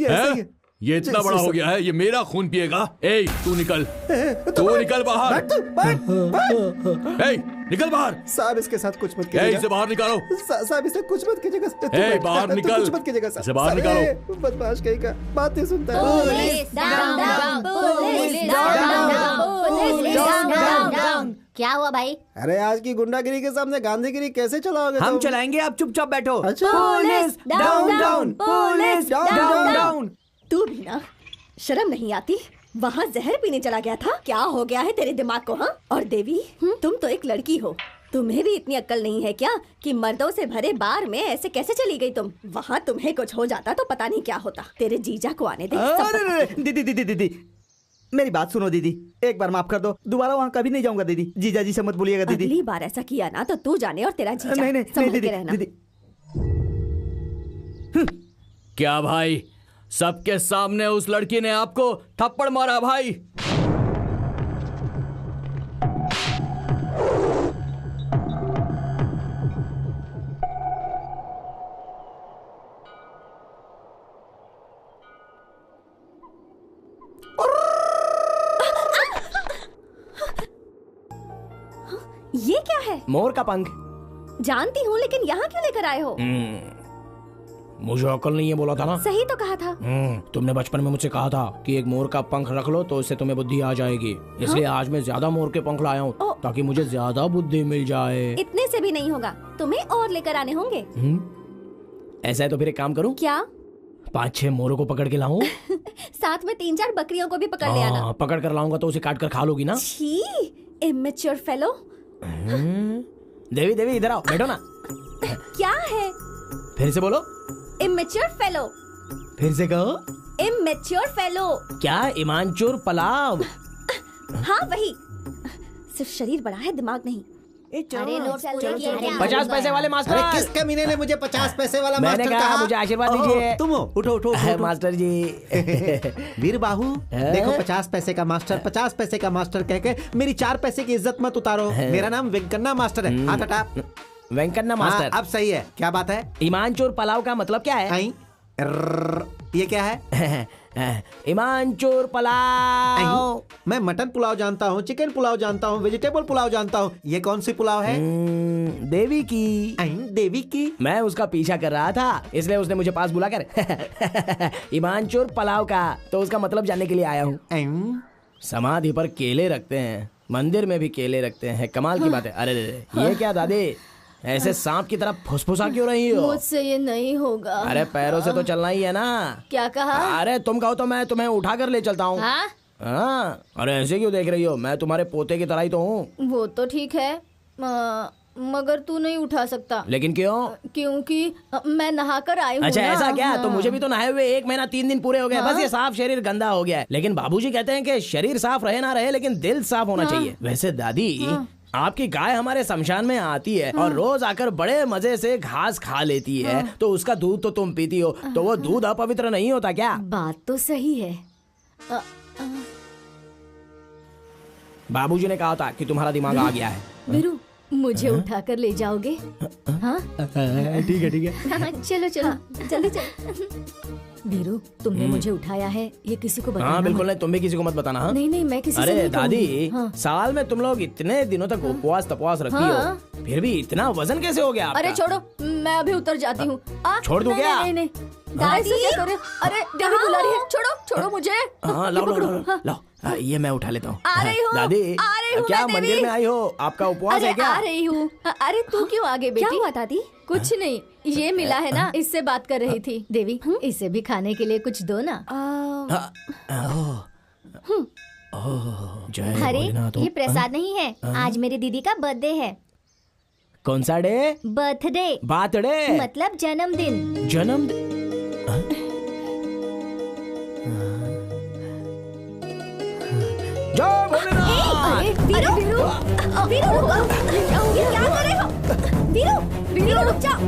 ऐसा ही है। ये इतना बड़ा हो गया है, ये मेरा खून पिएगा। ए, तू निकल बाहर। ए, निकल बाहर। साहब इसके साथ कुछ मत कीजिएगा। इसे बाहर निकालो। साहब इसे कुछ मत कीजिएगा। बाहर निकल। कुछ मत कीजिएगा साहब। इसे बाहर निकालो। बदमाश कहीं का बात नहीं सुनता है। क्या हुआ भाई? अरे आज की गुंडागिरी के सामने गांधीगिरी कैसे चलाओगे? हम चलाएंगे, आप चुपचाप बैठो। अच्छा, पुलिस डाउन, पुलिस डाउन। तू भी ना, शर्म नहीं आती? वहाँ जहर पीने चला गया था। क्या हो गया है तेरे दिमाग को? हाँ, और देवी, तुम तो एक लड़की हो, तुम्हें भी इतनी अक्ल नहीं है क्या कि मर्दों से भरे बार में ऐसे कैसे चली गई तुम? वहाँ तुम्हें कुछ हो जाता तो पता नहीं क्या होता। तेरे जीजा को आने दे। दीदी, मेरी बात सुनो दीदी, एक बार माफ कर दो, दोबारा वहाँ कभी नहीं जाऊंगा दीदी। जीजा जी से मत बोलिएगा दीदी। अगली बार ऐसा किया ना तो तू जाने और तेरा जीजा। नहीं संभल के रहना। दीदी। क्या भाई, सबके सामने उस लड़की ने आपको थप्पड़ मारा भाई? ये क्या है? मोर का पंख। जानती हूँ, लेकिन यहाँ क्यों लेकर आए हो? मुझे अकल नहीं है बोला था ना। सही तो कहा था। तुमने बचपन में मुझसे कहा था कि एक मोर का पंख रख लो तो उससे तुम्हें बुद्धि आ जाएगी। इसलिए आज मैं ज्यादा मोर के पंख लाया हूँ ताकि मुझे ज्यादा बुद्धि मिल जाए। इतने से भी नहीं होगा, तुम्हें और लेकर आने होंगे। ऐसा है तो फिर एक काम करूँ क्या? 5-6 मोरों को पकड़ के लाऊं? साथ में 3-4 बकरियों को भी पकड़ ले आना। पकड़ कर लाऊंगा तो उसे काट कर खा लोगी ना? छी, इमेच्योर फेलो। देवी इधर आओ, बैठो ना। क्या है? फिर से बोलो। Immature fellow. फिर से कहो। Immature fellow. क्या? ईमानचोर पलाव। हाँ वही, सिर्फ शरीर बड़ा है, दिमाग नहीं। अरे नोट 50 पैसे वाले मास्टर। अरे किस कमीने ने मुझे 50 पैसे वाला मैंने मास्टर कहा? मुझे आशीर्वाद दीजिए। तुम हो, उठो। मास्टर जी। वीर बाहू, देखो 50 पैसे का मास्टर, 50 पैसे का मास्टर कह के मेरी 4 पैसे की इज्जत मत उतारो। मेरा नाम वेंकन्ना मास्टर है। हाथ हटा। वेंकन्ना मास्टर। अब सही है। क्या बात है? ईमानचोर पलाव का मतलब क्या है? ये क्या है? ईमानचोर पुलाव। मैं मटन पुलाव जानता हूँ, चिकन पुलाव जानता हूँ, वेजिटेबल पुलाव जानता हूँ। ये कौन सी पुलाव है? देवी की। देवी की? मैं उसका पीछा कर रहा था, इसलिए उसने मुझे पास बुलाकर ईमानचोर पुलाव का तो उसका मतलब जानने के लिए आया हूँ। समाधि पर केले रखते हैं, मंदिर में भी केले रखते हैं, कमाल की बात है। अरे ये क्या दादी, ऐसे सांप की तरह फुसफुसा क्यों रही हो? मुझसे ये नहीं होगा। अरे पैरों से तो चलना ही है ना। क्या कहा? अरे तुम कहो तो मैं तुम्हें उठा कर ले चलता हूँ। हाँ, अरे ऐसे क्यों देख रही हो? मैं तुम्हारे पोते की तरह ही तो हूँ। वो तो ठीक है, मगर तू नहीं उठा सकता। लेकिन क्यों? क्योंकि मैं नहाकर आई हूँ। अच्छा ना। ऐसा क्या? हाँ। तो मुझे भी तो नहाए हुए 1 महीना 3 दिन पूरे हो गए। हाँ? बस ये साफ शरीर गंदा हो गया है। लेकिन बाबूजी कहते हैं कि शरीर साफ रहे ना रहे, लेकिन दिल साफ होना चाहिए। वैसे दादी, आपकी गाय हमारे शमशान में आती है और रोज आकर बड़े मजे से घास खा लेती है, तो उसका दूध तो तुम पीती हो, तो वो दूध अपवित्र नहीं होता क्या? बात तो सही है। बाबूजी ने कहा था कि तुम्हारा दिमाग आ गया है। वीरू, मुझे उठाकर ले जाओगे? हाँ ठीक है ठीक है। चलो चलो जल्दी चलो। वीरू, तुमने मुझे उठाया है, ये किसी को बताना हाँ बिल्कुल मत। नहीं, तुम भी किसी को मत बताना। हाँ? नहीं नहीं, मैं किसी से अरे नहीं दादी, कहूंगी। हाँ। साल में तुम लोग इतने दिनों तक उपवास तपवास रखती हाँ। हो, फिर भी इतना वजन कैसे हो गया आपका? अरे छोड़ो, मैं अभी उतर जाती हूँ। छोड़ दूं क्या? नहीं नहीं, दादी कैसे कर रहे हो? अरे देवी बुला रही है, छोड़ो छोड़ो मुझे। हाँ लाओ लाओ लाओ लाओ, हाँ, ये मैं उठा लेता हूँ। आ रही हूँ, दादी, आ रही हूँ क्या मैं, मंदिर देवी। में आई हो? आपका उपवास अरे है क्या? आ रही हूँ। अरे तू क्यों आगे बेटी? क्या हुआ दादी? कुछ नहीं, ये मिला है ना, इससे बात कर रही थी। देवी, इसे भी खाने के लिए कुछ दो ना। जय अरे भोलेनाथ। ये प्रसाद नहीं है, आज मेरी दीदी का बर्थडे है। कौन सा डे? बर्थडे बर्थडे मतलब जन्मदिन। जन्मदिन। जय भोलेनाथ। अरे वीरू, वीरू, ये क्या कर रहे हो? वीरू, वीरू रुक जाओ।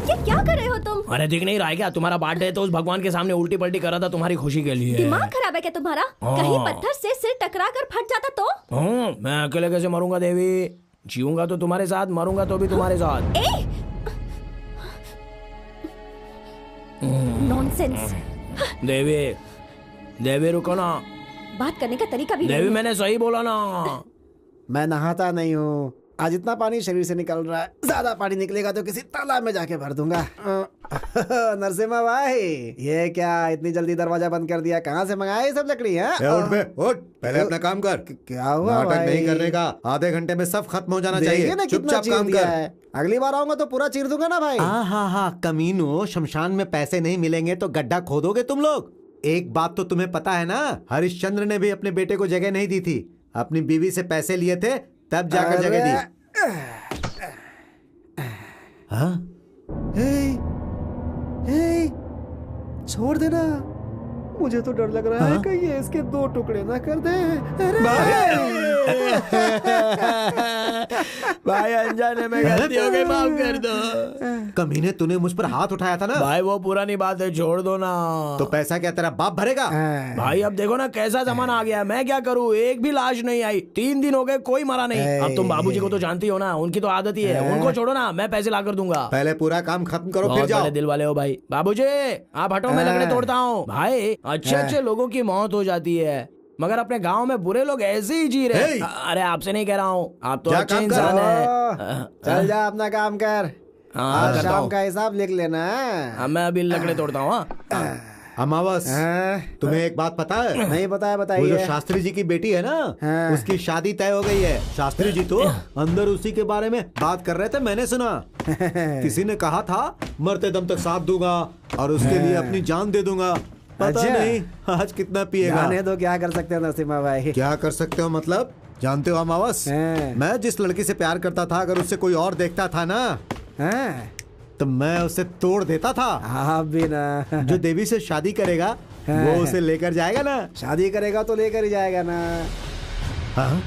ये क्या कर रहे हो तुम? अरे दिख नहीं रहा है क्या? तुम्हारा बर्थडे है तो उस भगवान के सामने उल्टी पलटी कर रहा था तुम्हारी खुशी के लिए। दिमाग खराब है क्या तुम्हारा? कहीं पत्थर से सिर टकरा कर फट जाता तो? मैं अकेले कैसे मरूंगा देवी? जीऊंगा तो तुम्हारे साथ, मरूंगा तो भी तुम्हारे साथ। नॉनसेंस। देवी, देवी रुको ना। बात करने का तरीका भी देवी नहीं है। मैंने सही बोला ना। मैं नहाता नहीं हूँ। आज इतना पानी शरीर से निकल रहा है, ज्यादा पानी निकलेगा तो किसी तालाब में जाके भर दूंगा। नरसिम्हा भाई, ये क्या इतनी जल्दी दरवाजा बंद कर दिया? कहाँ से मंगाया ये सब लकड़ी है? उठ बे, उठ, पहले अपना काम कर। क्या हुआ नाटक भाई? नहीं करने का, आधे घंटे में सब खत्म हो जाना देखिए चाहिए। ना कितना चुपचाप चीर काम दिया कर। है। अगली बार आऊंगा तो पूरा चीर दूंगा ना भाई। हाँ, कमीनो, शमशान में पैसे नहीं मिलेंगे तो गड्ढा खोदोगे तुम लोग। एक बात तो तुम्हें पता है ना, हरिश्चंद्र ने भी अपने बेटे को जगह नहीं दी थी। अपनी बीवी से पैसे लिए थे तब जाकर जगह दी। हाँ? छोड़ देना, मुझे तो डर लग रहा है कि ये इसके 2 टुकड़े ना कर दे। भाई अनजाने में गलती हो गई, माफ कर दो। कमीने, तूने मुझ पर हाथ उठाया था ना। भाई वो पुरानी बात है, छोड़ दो ना। तो पैसा क्या तेरा बाप भरेगा? भाई अब देखो ना कैसा जमाना आ गया, मैं क्या करूँ? एक भी लाश नहीं आई, 3 दिन हो गए, कोई मरा नहीं। अब तुम बाबूजी को तो जानती हो ना, उनकी तो आदत ही है। उनको छोड़ो ना, मैं पैसे ला कर दूंगा। पहले पूरा काम खत्म करो फिर बहुत जाओ। बड़े दिल वाले हो भाई। बाबूजी आप हटो, मैं लकड़े तोड़ता हूँ। भाई अच्छे अच्छे लोगों की मौत हो जाती है, मगर अपने गांव में बुरे लोग ऐसे ही जी रहे हैं। अरे आपसे नहीं कह रहा हूँ, आप तो अच्छे इंसान है। चल जा अपना काम कर। आज शाम का हिसाब लिख लेना। मैं अभी लकड़े तोड़ता हूँ। अमावस, तुम्हें एक बात पता है? नहीं बताया, बताइए। वो जो शास्त्री जी की बेटी है ना, उसकी शादी तय हो गई है। शास्त्री जी तो अंदर उसी के बारे में बात कर रहे थे, मैंने सुना। किसी ने कहा था मरते दम तक साथ दूंगा और उसके लिए अपनी जान दे दूंगा। पता नहीं आज कितना पिएगा। जाने दो, क्या कर सकते हो नरसिम्हा भाई? क्या कर सकते हो मतलब? जानते हो अमावस, मैं जिस लड़की से प्यार करता था, अगर उससे कोई और देखता था ना, तो मैं उसे तोड़ देता था। आप भी ना। जो देवी से शादी करेगा वो उसे लेकर जाएगा ना। शादी करेगा तो लेकर ही जाएगा ना। हाँ?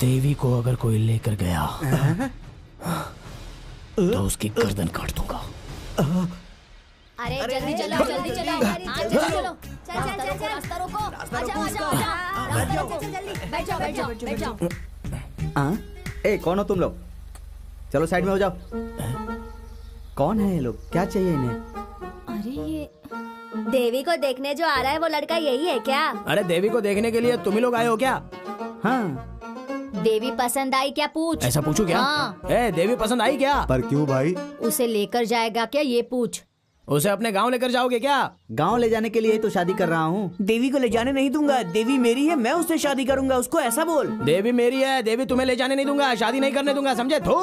देवी को अगर कोई लेकर गया तो उसकी गर्दन काट दूंगा। अरे जल्दी चलो, जल्दी चलो, जल्दी चलो, चल चल चल चल, रास्ता रोको, आ जाओ आ जाओ, रास्ता रोको, जल्दी बैठ जाओ बैठ जाओ बैठ जाओ। ए कौन हो तुम लोग? चलो साइड में हो जाओ। कौन है ये लोग? क्या चाहिए इन्हें? अरे ये देवी को देखने जो आ रहा है वो लड़का यही है क्या? अरे देवी को देखने के लिए तुम ही लोग आए हो क्या? हाँ। देवी पसंद आई क्या पूछ? ऐसा पूछू क्या? हाँ। ए देवी पसंद आई क्या? पर क्यों भाई? उसे लेकर जाएगा क्या ये पूछ। उसे अपने गांव लेकर जाओगे क्या? गांव ले जाने के लिए ही तो शादी कर रहा हूँ। देवी को ले जाने नहीं दूंगा, देवी मेरी है, मैं उससे शादी करूंगा, उसको ऐसा बोल। देवी मेरी है, देवी तुम्हें ले जाने नहीं दूंगा, शादी नहीं करने दूंगा, समझे? थू।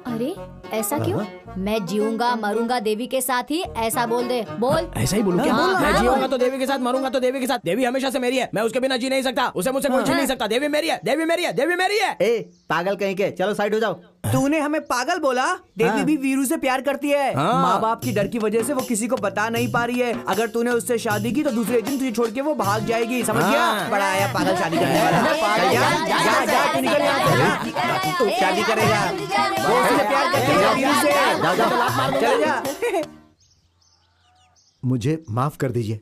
अरे ऐसा क्यों? मैं जीऊंगा मरूंगा देवी के साथ ही, ऐसा बोल दे। बोल। ऐसा ही बोलूं क्या? मैं जीऊंगा तो देवी के साथ, मरूंगा तो देवी के साथ। देवी हमेशा से मेरी है, मैं उसके बिना जी नहीं सकता, उसे मुझसे कोई छीन नहीं सकता। देवी मेरी है, देवी मेरी है, देवी मेरी है। ए पागल कहीं के, चलो साइड हो जाओ। तूने हमें पागल बोला? देवी भी वीरू से प्यार करती है। माँ बाप की डर की वजह से वो किसी को बता नहीं पा रही है। अगर तूने उससे शादी की तो दूसरे दिन तुझे छोड़ के वो भाग जाएगी, समझ गया? बड़ा आया पागल शादी करने वाला। जा तू निकल यहाँ से, तू शादी करेगा, वो उससे प्यार करती है वीरू से। चले जा। मुझे माफ कर दीजिए,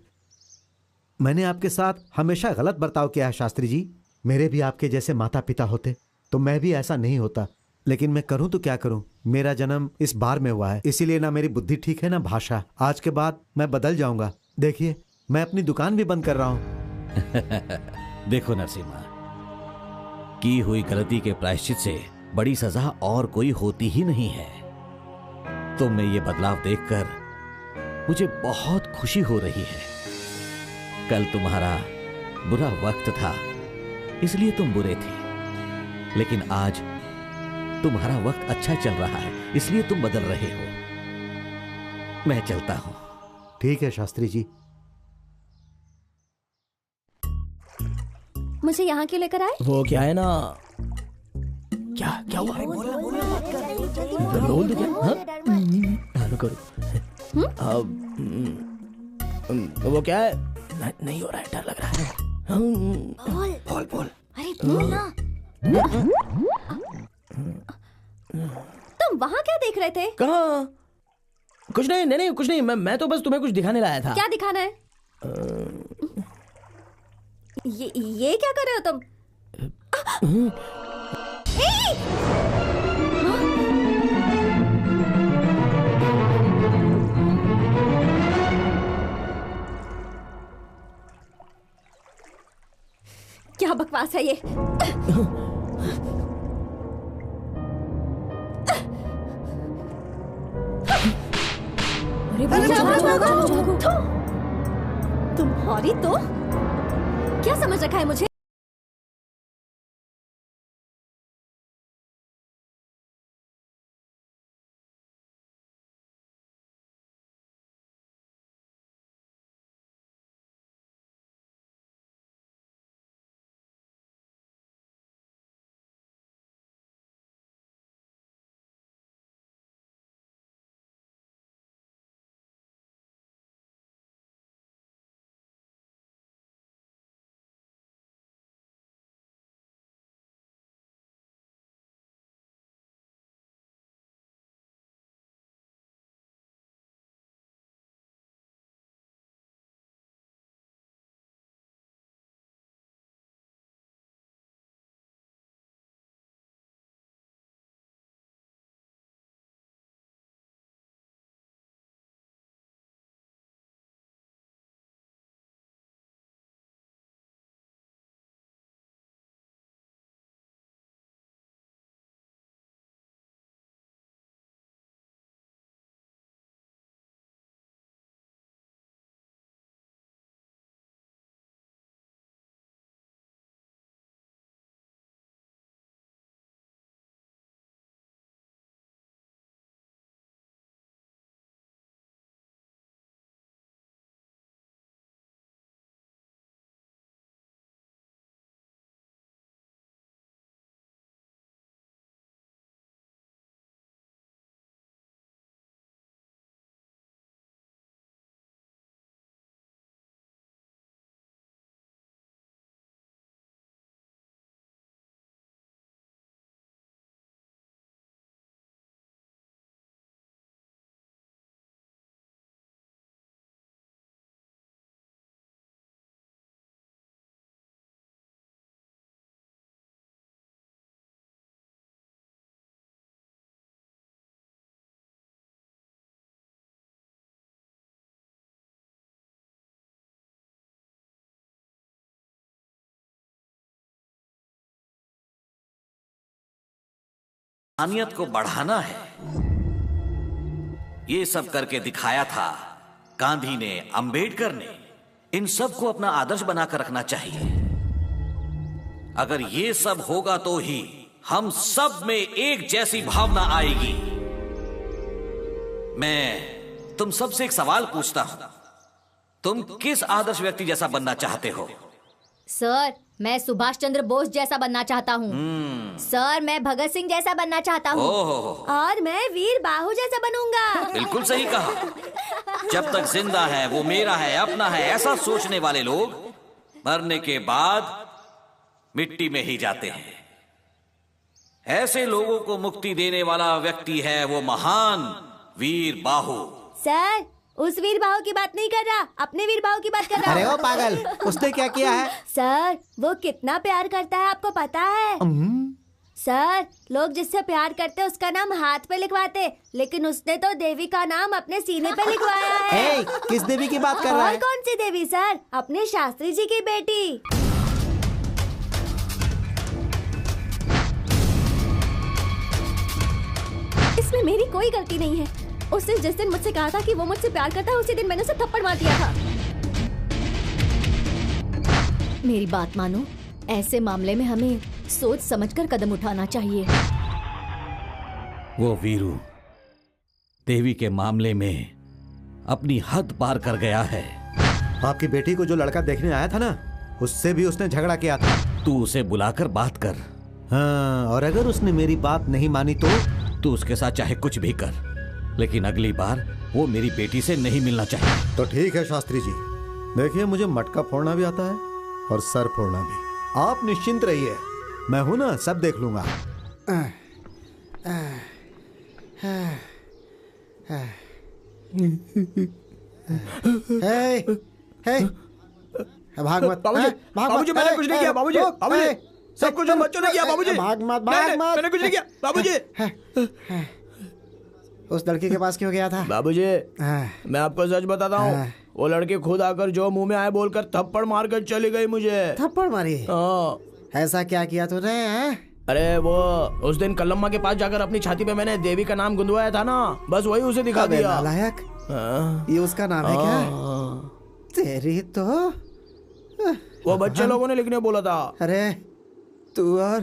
मैंने आपके साथ हमेशा गलत बर्ताव किया है शास्त्री जी। मेरे भी आपके जैसे माता पिता होते तो मैं भी ऐसा नहीं होता, लेकिन मैं करूं तो क्या करूं, मेरा जन्म इस बार में हुआ है, इसीलिए ना मेरी बुद्धि ठीक है ना भाषा। आज के बाद मैं बदल जाऊंगा। देखिए मैं अपनी दुकान भी बंद कर रहा हूं। देखो नरसिम्हा, की हुई गलती के प्रायश्चित से बड़ी सजा और कोई होती ही नहीं है। तुम में ये बदलाव देखकर मुझे बहुत खुशी हो रही है। कल तुम्हारा बुरा वक्त था इसलिए तुम बुरे थे, लेकिन आज तुम्हारा वक्त अच्छा चल रहा है इसलिए तुम बदल रहे हो। मैं चलता हूं। ठीक है शास्त्री जी। मुझे यहाँ क्यों लेकर आए? वो क्या है ना, क्या हुआ? बोल दो क्या? हाँ? रुको। वो क्या है? नहीं हो रहा है, डर लग रहा है। बोल। अरे बोल ना। तुम वहाँ क्या देख रहे थे? कहाँ? कुछ नहीं, कुछ नहीं। मैं तो बस तुम्हें कुछ दिखाने लाया था। क्या दिखाना है? ये क्या कर रहे हो तुम? क्या बकवास है ये? तुम्हारी तो क्या समझ रखा है मुझे? इंसानियत को बढ़ाना है ये सब करके दिखाया था। गांधी ने, अंबेडकर ने, इन सब को अपना आदर्श बनाकर रखना चाहिए। अगर ये सब होगा तो ही हम सब में एक जैसी भावना आएगी। मैं तुम सबसे एक सवाल पूछता हूं, तुम किस आदर्श व्यक्ति जैसा बनना चाहते हो? सर, मैं सुभाष चंद्र बोस जैसा बनना चाहता हूँ। सर, मैं भगत सिंह जैसा बनना चाहता हूँ। और मैं वीर बाहु जैसा बनूंगा। बिल्कुल सही कहा। जब तक जिंदा है वो मेरा है, अपना है, ऐसा सोचने वाले लोग मरने के बाद मिट्टी में ही जाते हैं। ऐसे लोगों को मुक्ति देने वाला व्यक्ति है वो महान वीर बाहु। सर, उस वीर बाहु की बात नहीं कर रहा, अपने वीर बाहु की बात कर रहा। अरे ओ पागल, उसने क्या किया है? सर, वो कितना प्यार करता है आपको पता है? सर, लोग जिससे प्यार करते हैं उसका नाम हाथ पे लिखवाते, लेकिन उसने तो देवी का नाम अपने सीने पे लिखवाया है। किस देवी की बात कर रहा है? और कौन सी देवी सर? अपने शास्त्री जी की बेटी। इसमें मेरी कोई गलती नहीं है। उसने जिस दिन मुझसे कहा था कि वो मुझसे प्यार करता है, उसी दिन मैंने उसे थप्पड़ मार दिया था। मेरी बात मानो, ऐसे मामले में हमें सोच समझकर कदम उठाना चाहिए। वो वीरू देवी के मामले में अपनी हद पार कर गया है। आपकी बेटी को जो लड़का देखने आया था ना, उससे भी उसने झगड़ा किया था। तू उसे बुलाकर बात कर। हाँ, और अगर उसने मेरी बात नहीं मानी तो? तू उसके साथ चाहे कुछ भी कर, लेकिन अगली बार वो मेरी बेटी से नहीं मिलना चाहिए। तो ठीक है शास्त्री जी, देखिए मुझे मटका फोड़ना भी आता है और सर फोड़ना भी। आप निश्चिंत रहिए, मैं हूं ना, सब देख लूंगा। भाग मत बाबूजी, मैंने कुछ नहीं किया बाबूजी। बाबूजी, सब कुछ हम बच्चों ने किया बाबूजी। भाग मत मैंने कुछ नहीं किया बाबूजी। उस लड़की के पास क्यों गया था? बाबूजी, मैं आपको सच बताता हूँ, वो लड़की खुद आकर जो मुंह में आए बोलकर थप्पड़ मार कर चली गई मुझे। थप्पड़ मारी? ऐसा क्या किया तूने? अरे वो उस दिन कलम्मा के पास जाकर अपनी छाती पे मैंने देवी का नाम गुंदवाया था ना, बस वही उसे दिखा दिया। नालायक, ये उसका नाम है क्या? तेरी तो वो बच्चे लोगों ने लिखने बोला था। अरे तू और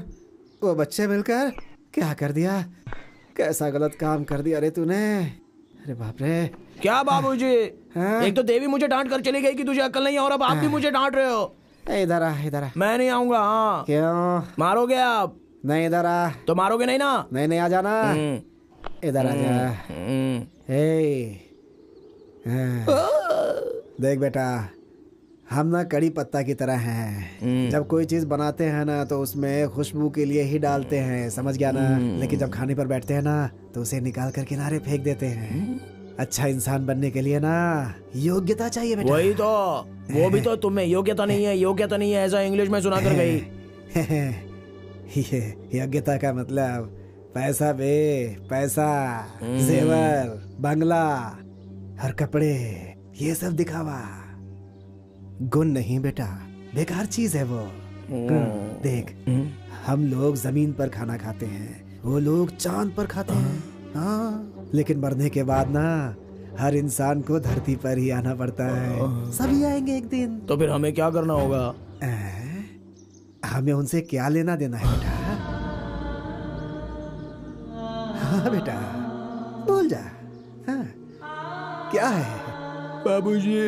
वो बच्चे मिलकर क्या कर दिया? कैसा गलत काम कर दिया रे तूने? अरे बाप रे। क्या बाबूजी, एक तो देवी मुझे डांट कर चली गई कि तुझे अक्ल नहीं है, और अब आप भी मुझे डांट रहे हो। इधर आ, इधर आ। मैं नहीं आऊंगा। क्यों? मारोगे आप? नहीं, इधर आ। तो मारोगे नहीं ना? नहीं, आ जाना। इधर आ जा। देख बेटा, हम ना कड़ी पत्ता की तरह हैं। जब कोई चीज बनाते हैं ना तो उसमें खुशबू के लिए ही डालते हैं, समझ गया ना? लेकिन जब खाने पर बैठते हैं ना तो उसे निकाल कर किनारे फेंक देते हैं। अच्छा इंसान बनने के लिए ना योग्यता चाहिए बेटा। वही तो, वो भी तो तुम्हें योग्यता नहीं है, योग्यता नहीं है, ऐसा इंग्लिश में सुना कर गई। ये योग्यता का मतलब पैसा बे, पैसा, जेवर, बंगला और कपड़े, ये सब दिखावा। गुण नहीं बेटा, बेकार चीज है वो। देख, हम लोग जमीन पर खाना खाते हैं, वो लोग चांद पर खाते हैं। हाँ, लेकिन मरने के बाद ना हर इंसान को धरती पर ही आना पड़ता है। सभी आएंगे एक दिन। तो फिर हमें क्या करना होगा? हमें उनसे क्या लेना देना है बेटा? हाँ बेटा, बोल जा। हाँ, क्या है बाबूजी?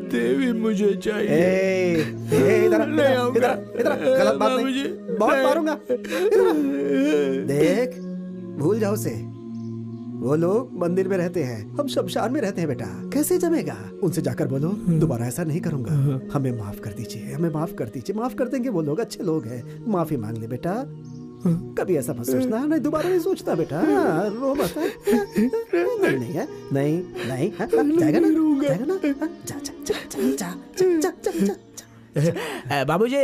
देवी मुझे चाहिए। इधर गलत बात नहीं, बहुत मारूंगा। देख, भूल जाओ उसे। वो लोग मंदिर में रहते हैं, हम शमशान में रहते हैं बेटा, कैसे जमेगा? उनसे जाकर बोलो दोबारा ऐसा नहीं करूंगा, हमें माफ कर दीजिए, हमें माफ कर दीजिए। माफ कर देंगे, वो लोग अच्छे लोग हैं, माफी मांग ले बेटा। कभी ऐसा मत सोचना, नहीं दोबारा नहीं सोचना बेटा। रो मत। नहीं है, नहीं नहीं, जाएगा ना, जाएगा ना। जा जा जा जा जा जा जा। बाबूजी,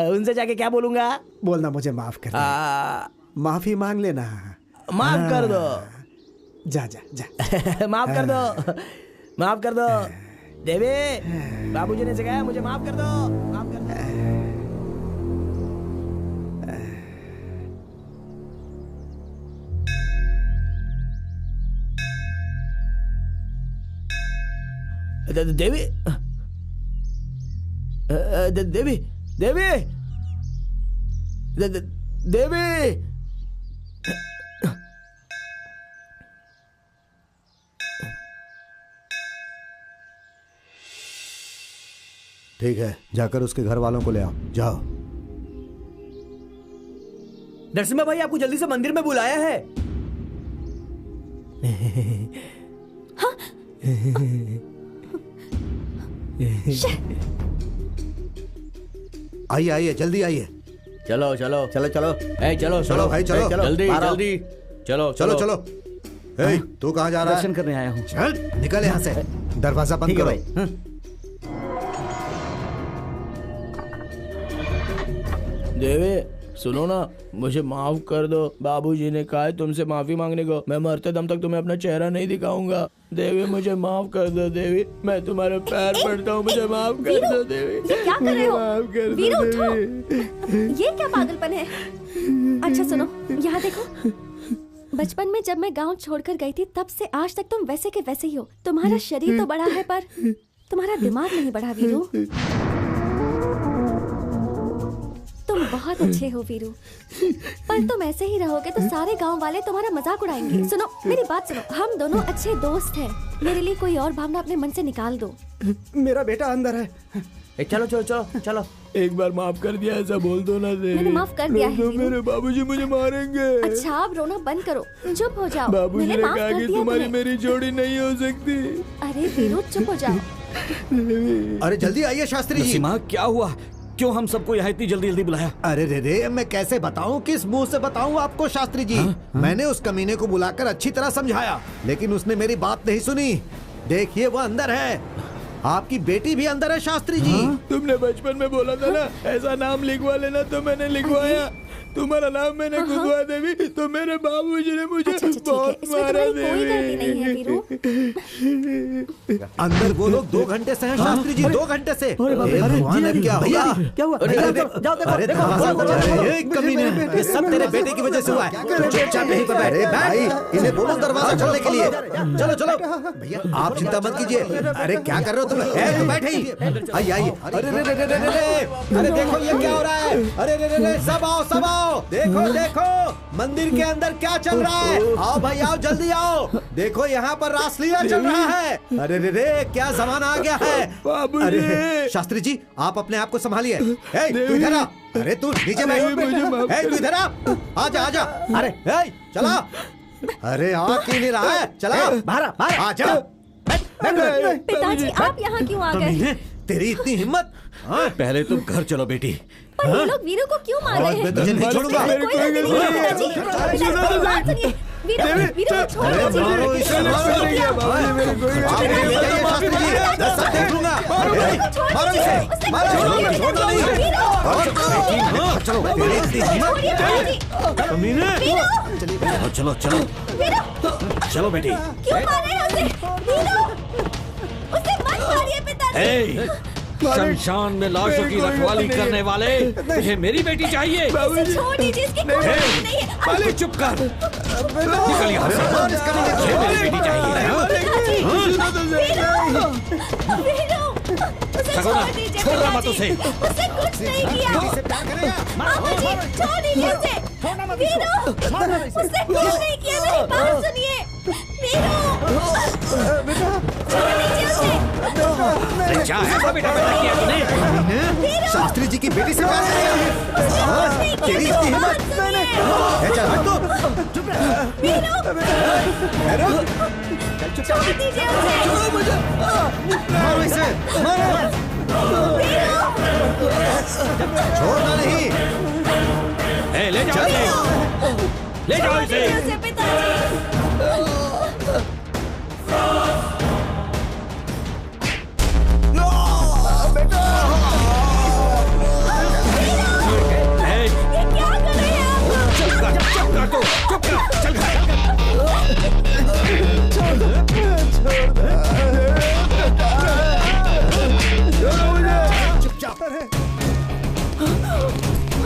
उनसे जाके क्या बोलूंगा? बोलना मुझे माफ कर दो, माफी मांग लेना। माफ कर दो। जा जा जा। माफ कर दो, माफ कर दो। देवी, बाबूजी ने सिखाया, मुझे माफ कर दो, माफ कर दो। देवी देवी देवी देवी। ठीक है, जाकर उसके घर वालों को ले आओ, जाओ। नरसिम्हा भाई आपको जल्दी से मंदिर में बुलाया है। हाँ? आइए आइए, जल्दी आइए। चलो चलो चलो चलो चलो चलो भाई, चलो जल्दी जल्दी चलो चलो चलो। तू कहाँ जा रहा है? दर्शन करने आया हूँ। चल निकल यहाँ से, दरवाजा बंद ठीक है करो। भाई। देवी सुनो ना, मुझे माफ कर दो। बाबूजी ने कहा है तुमसे माफी मांगने को। मैं मरते दम तक तुम्हें अपना चेहरा नहीं दिखाऊंगा। देवी मुझे माफ कर दो देवी, मैं तुम्हारे पैर पड़ता हूँ, मुझे माफ कर दो देवी। ये क्या कर रहे हो? माफ कर दो वीरू, उठो। देवी। ये क्या पागलपन है? अच्छा सुनो, यहाँ देखो। बचपन में जब मैं गांव छोड़कर गई थी, तब से आज तक तुम वैसे के वैसे ही हो। तुम्हारा शरीर तो बड़ा है, पर तुम्हारा दिमाग नहीं बढ़ा वीरू। तुम बहुत अच्छे हो वीरू, पर तुम ऐसे ही रहोगे तो सारे गांव वाले तुम्हारा मजाक उड़ाएंगे। सुनो मेरी बात सुनो, हम दोनों अच्छे दोस्त हैं। मेरे लिए कोई और भावना अपने मन से निकाल दो। मेरा बेटा अंदर है। चलो चलो चलो चलो। एक बार माफ कर दिया, ऐसा बोल दो ना देवी। मैंने माफ कर दिया है वीरू। मेरे बाबूजी मुझे मारेंगे। अच्छा आप रोना बंद करो, चुप हो जाओ। बाबूजी मैंने ने माफ कहा कर कि दिया तुम्हारी तुम्हें। मेरी जोड़ी नहीं हो सकती। अरे वीरू चुप हो जाओ। अरे जल्दी आइए शास्त्री जी। नरसिम्हा क्या हुआ? क्यों हम सबको यहाँ इतनी जल्दी जल्दी बुलाया? अरे रे मैं कैसे बताऊं, किस मुंह से बताऊं आपको शास्त्री जी। मैंने उस कमीने को बुलाकर अच्छी तरह समझाया, लेकिन उसने मेरी बात नहीं सुनी। देखिए वो अंदर है, आपकी बेटी भी अंदर है शास्त्री जी। तुमने बचपन में बोला था ना ऐसा नाम लिखवा लेना, तो मैंने लिखवाया। तुम्हारा नाम मैंने खुदवा देवी, तो मेरे बाबूजी ने मुझे बहुत मारा देवी। अंदर वो लोग 2 घंटे से हैं शास्त्री जी, 2 घंटे से। भगवान अब क्या हुआ? क्या हुआ? अरे दरवाजा कमीने, ये सब तेरे बेटे की वजह से हुआ है। चुपचाप यहीं पर बैठ। अरे भाई इन्हें बोलो दरवाजा खोलने के लिए। चलो चलो भैया, आप चिंता मत कीजिए। अरे क्या कर रहे हो तुम? बैठे ही आइए आइए। अरे देखो ये क्या हो रहा है। अरे सब आओ सब आओ। देखो देखो मंदिर के अंदर क्या चल रहा है। आओ भाई आओ, जल्दी आओ। देखो यहाँ पर रासलीला चल रहा है। अरे रे क्या जमाना आ गया है। अरे शास्त्री जी आप अपने आप को संभालिए। तू इधर आ। अरे तू नीचे बैठ। तू इधर आ, आजा आजा। अरे चला। अरे आ क्यों नहीं रहा है? चला बाहर आजा। पिताजी आप यहाँ क्यों आ गए? तेरी इतनी हिम्मत। पहले तुम घर चलो बेटी। पर ये लोग वीरू को क्यों मार रहे हैं? मैं तुझे नहीं छोड़ूंगा। कोई गलती नहीं है पिताजी। पिताजी बात सुनिए। वीरू वीरू को छोड़ दीजिए। मारो इसे, सब देख लूंगा। मारो इसे, मारो। छोड़ो नहीं। चलो चलो चलो चलो बेटी। क्यों मार रहे हैं उसे? वीरू उसे मत मारिए पिताजी। शमशान में लाशों की रखवाली करने वाले, तुझे मेरी बेटी चाहिए? इसे छोड़ दीजिए, इसकी कोई गलती नहीं है। मालिक चुप कर, निकल यहाँ से। मुझे मेरी बेटी चाहिए। छोड़ मत उसे। उसने कुछ नहीं किया। मामा जी छोड़ दीजिए उसे। वीरू उसने कुछ नहीं किया, मेरी बात सुनिए। वीरू छोड़ दीजिए उसे। क्या है बेटा किया तूने? शास्त्री जी की बेटी से प्यार करेगा? तेरी इतनी हिम्मत? चल हट तू। वीरू छोड़ दीजिए उसे। छोड़ो मुझे। मारो इसे, मारो। छोड़ना नहीं। ले जाओ इसे, ले जाओ इसे।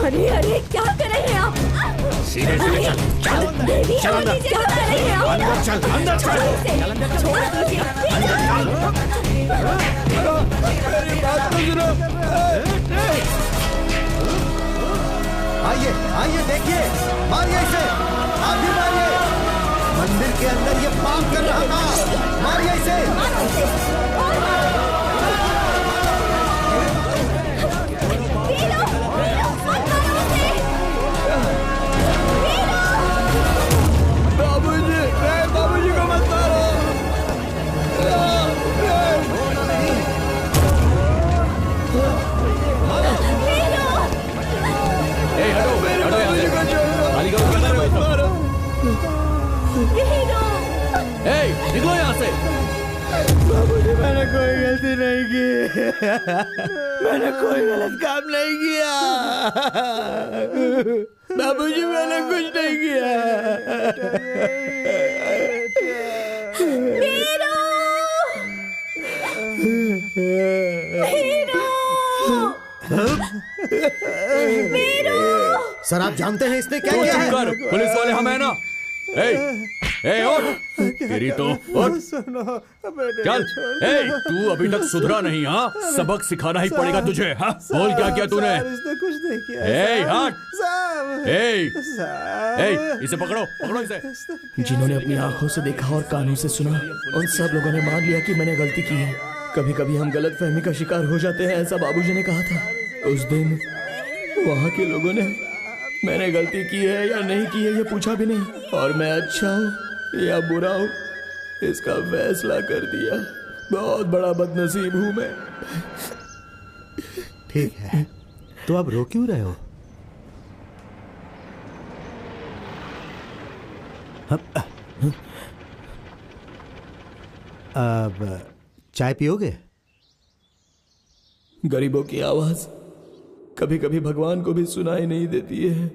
अरे अरे क्या कर रहे हैं आप? सीधे सीधे चल देवी चल अंदर। क्या कर रहे हैं आप? अंदर चल, अंदर चल। छोड़ दीजिए। देखिए, मारिए इसे, आप भी मारिए। मंदिर के अंदर ये पाप कर रहा था, मारिए इसे। बाबूजी को मत मारो। निकलो यहाँ से। बाबूजी मैंने कोई गलती नहीं की, मैंने कोई गलत काम नहीं किया। बाबूजी मैंने कुछ नहीं किया। सर आप जानते हैं इसने क्या तू किया चुप है? कर, पुलिस वाले हम है ना। उठ, तेरी तो उठ। चल, तू अभी तक सुधरा नहीं। हाँ, सबक सिखाना ही पड़ेगा तुझे। हाँ, बोल क्या किया तूने? इसने कुछ नहीं किया। हट। इसे पकड़ो, पकड़ो इसे। जिन्होंने अपनी आंखों से देखा और कानों से सुना, उन सब लोगों ने मान लिया कि मैंने गलती की है। कभी कभी हम गलत फहमी का शिकार हो जाते हैं, ऐसा बाबूजी ने कहा था। उस दिन वहाँ के लोगों ने मैंने गलती की है या नहीं की है ये पूछा भी नहीं, और मैं अच्छा हूँ या बुरा हूँ इसका फैसला कर दिया। बहुत बड़ा बदनसीब हूँ मैं। ठीक है, तो अब रो क्यों रहे हो? अब चाय पियोगे? गरीबों की आवाज कभी कभी भगवान को भी सुनाई नहीं देती है,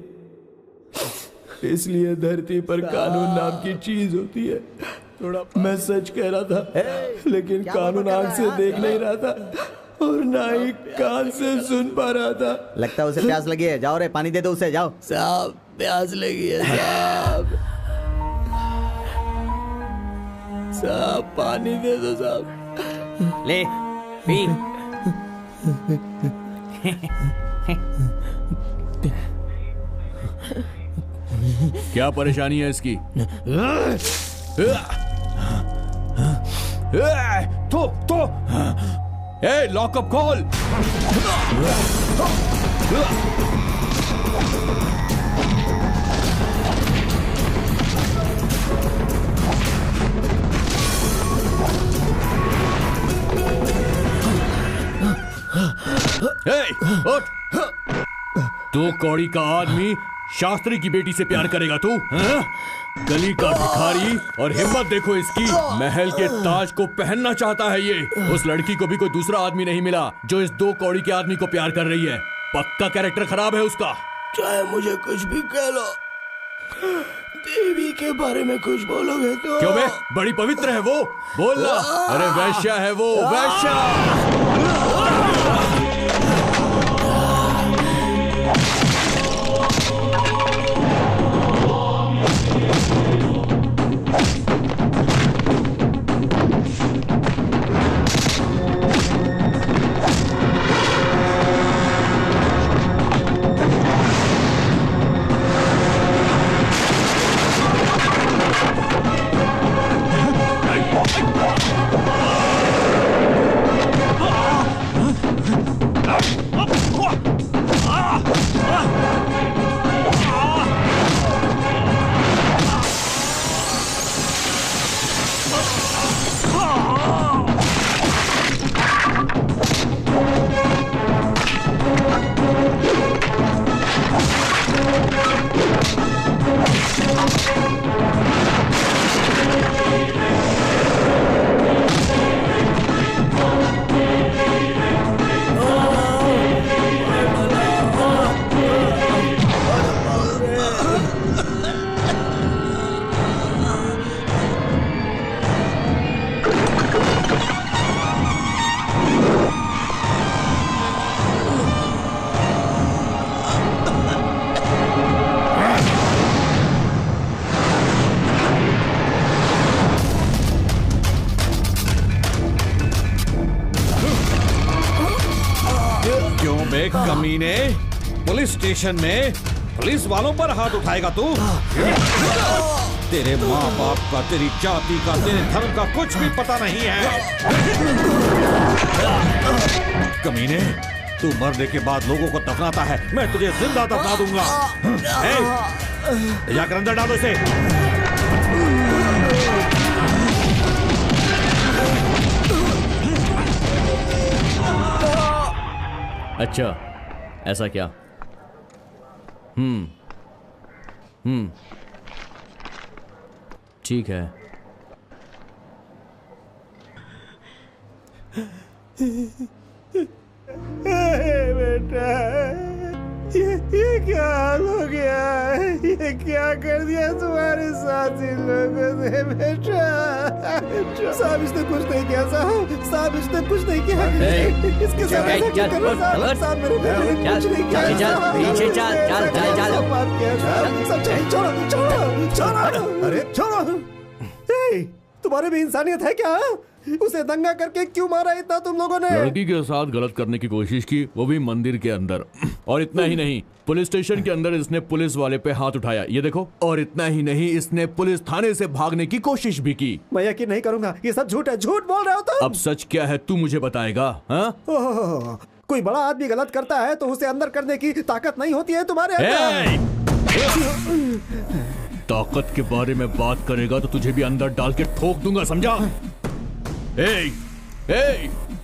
इसलिए धरती पर कानून नाम की चीज होती है। मैं सच कह रहा था, लेकिन कानून आंख से देख नहीं रहा था और ना ही कान से सुन पा रहा था। लगता है उसे प्यास लगी है, जाओ रे पानी दे दो उसे, जाओ। साहब प्यास लगी है साहब, साहब पानी दे दो साहब। ले पी। क्या परेशानी है इसकी? तो लॉकअप खोल। उठ। तू कौड़ी का आदमी शास्त्री की बेटी से प्यार करेगा तू? गली का भिखारी, और हिम्मत देखो इसकी, महल के ताज को पहनना चाहता है ये। उस लड़की को भी कोई दूसरा आदमी नहीं मिला जो इस दो कौड़ी के आदमी को प्यार कर रही है। पक्का कैरेक्टर खराब है उसका। चाहे मुझे कुछ भी कह लो, देवी के बारे में कुछ बोलोगे तो। क्यों बे? बड़ी पवित्र है वो, बोलना। अरे वैश्या है वो, वैश्या। कमीने, पुलिस स्टेशन में पुलिस वालों पर हाथ उठाएगा तू? तेरे माँ बाप का, तेरी जाति का, तेरे धर्म का कुछ भी पता नहीं है। कमीने, तू मरने के बाद लोगों को दफनाता है, मैं तुझे जिंदा दफना दूंगा। जाकर अंदर डालो इसे। अच्छा, ऐसा क्या? ठीक है। बेटा, ये क्या हाल हो गया है? ये क्या कर दिया तुम्हारे साथी लोगों ने बेटा? साहब इसने कुछ नहीं किया साहब, साहब इसने कुछ नहीं किया। इसके साथ ऐसा क्यों कर रहे हो साहब? साहब मेरे बेटे ने कुछ नहीं किया। पीछे चल। छोड़ो। अरे छोड़ो। तुम्हारे भी इंसानियत है क्या? उसे दंगा करके क्यों मारा इतना तुम लोगों ने? लड़की के साथ गलत करने की कोशिश की, वो भी मंदिर के अंदर। और इतना ही नहीं, पुलिस स्टेशन के अंदर इसने पुलिस वाले पे हाथ उठाया, ये देखो। और इतना ही नहीं, इसने पुलिस थाने से भागने की कोशिश भी की। मैं यकीन नहीं करूंगा, ये सब झूठ है। झूठ बोल रहे हो तुम। अब सच क्या है तू मुझे बताएगा? हाँ? कोई बड़ा आदमी गलत करता है तो उसे अंदर करने की ताकत नहीं होती है तुम्हारे अंदर। ताकत के बारे में बात करेगा तो तुझे भी अंदर डाल के ठोक दूंगा, समझा?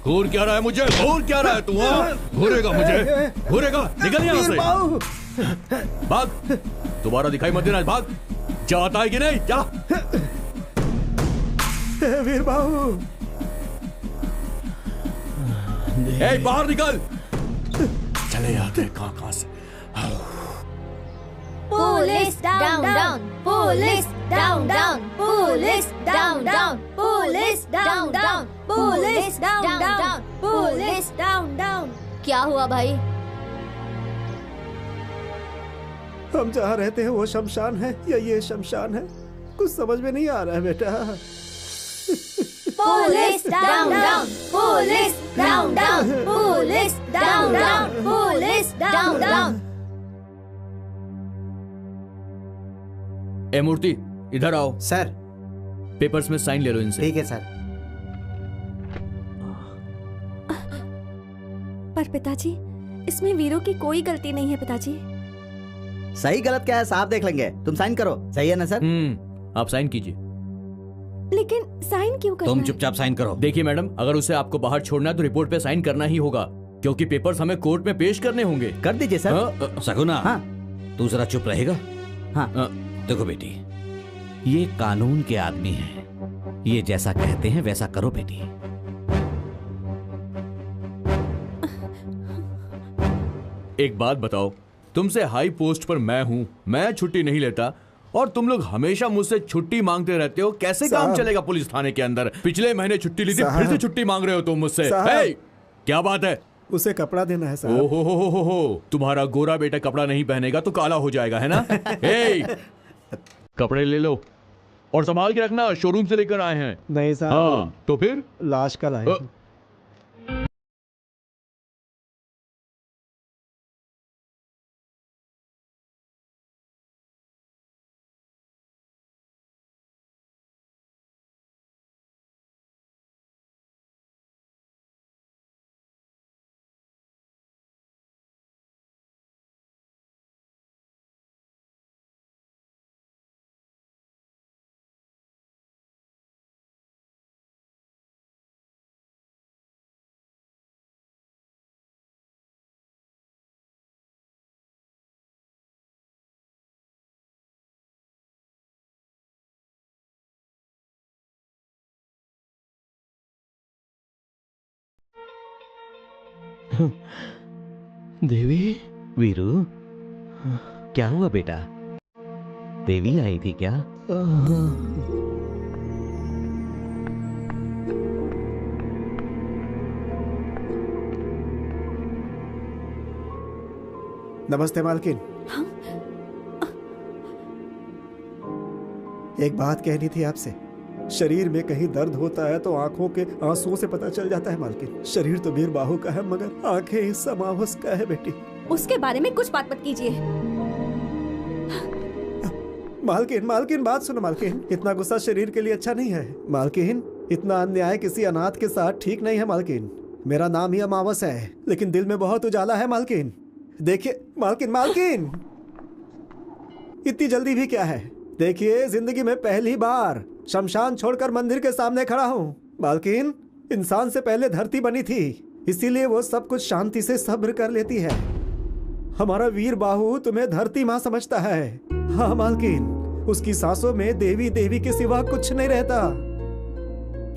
घूर क्या रहा है मुझे? घूर क्या रहा है तू? घूरेगा मुझे? घूरेगा? निकल यहाँ से। भाग, दोबारा दिखाई मत देना। भाग। जाता है कि नहीं? जा। वीर बाबू, बाहर निकल। चले आते कहाँ से? Police down down, police down down, police down down, police down down, police down down, police down down. क्या हुआ भाई? हम जहाँ रहते हैं वो शमशान है या ये शमशान है? कुछ समझ में नहीं आ रहा है बेटा। Police down down, police down down, police down down, police down down. ए मूर्ति, इधर आओ। सर, पेपर्स में साइन ले लो इनसे। ठीक है सर। पर पिताजी, इसमें वीरू की कोई गलती नहीं है पिताजी। सही गलत क्या है साहब देख लेंगे, तुम साइन करो। सही है ना सर? आप साइन कीजिए। लेकिन साइन क्यों करना तुम है? चुपचाप साइन करो। देखिए मैडम, अगर उसे आपको बाहर छोड़ना है तो रिपोर्ट पे साइन करना ही होगा, क्योंकि पेपर्स हमें कोर्ट में पेश करने होंगे। कर दीजिए सर। सगुना, हाँ। तू जरा चुप रहेगा? हाँ। देखो बेटी, ये कानून के आदमी हैं, ये जैसा कहते हैं वैसा करो बेटी। एक बात बताओ, तुमसे हाई पोस्ट पर मैं हूं, मैं छुट्टी नहीं लेता और तुम लोग हमेशा मुझसे छुट्टी मांगते रहते हो। कैसे काम चलेगा पुलिस थाने के अंदर? पिछले महीने छुट्टी ली थी, फिर से छुट्टी मांग रहे हो तुम मुझसे। क्या बात है? उसे कपड़ा देना है साहब। ओहो, तुम्हारा गोरा बेटा कपड़ा नहीं पहनेगा तो काला हो जाएगा, है ना? कपड़े ले लो और संभाल के रखना, शोरूम से लेकर आए हैं। नहीं साहब। हाँ, तो फिर लाश का लाए। देवी। वीरू, क्या हुआ बेटा? देवी आई थी क्या? नमस्ते मालकिन। एक बात कहनी थी आपसे। शरीर में कहीं दर्द होता है तो आंखों के आंसुओं से पता चल जाता है मालकिन। शरीर तो वीर बाहु का है मगर आंखें इस समावस का है बेटी। उसके बारे में कुछ बात मत कीजिए। मालकिन मालकिन बात सुनो मालकिन, इतना गुस्सा शरीर के लिए अच्छा नहीं है मालकिन। इतना अन्याय किसी अनाथ के साथ ठीक नहीं है मालकिन। मेरा नाम ही अमावस है, लेकिन दिल में बहुत उजाला है मालकिन। देखिए मालकिन, मालकिन इतनी जल्दी भी क्या है? देखिए, जिंदगी में पहली बार शमशान छोड़कर मंदिर के सामने खड़ा हूँ मालकिन। इंसान से पहले धरती बनी थी, इसीलिए वो सब कुछ शांति से सब्र कर लेती है। हमारा वीर बाहु तुम्हें धरती माँ समझता है। हाँ मालकिन, उसकी सांसों में देवी देवी के सिवा कुछ नहीं रहता।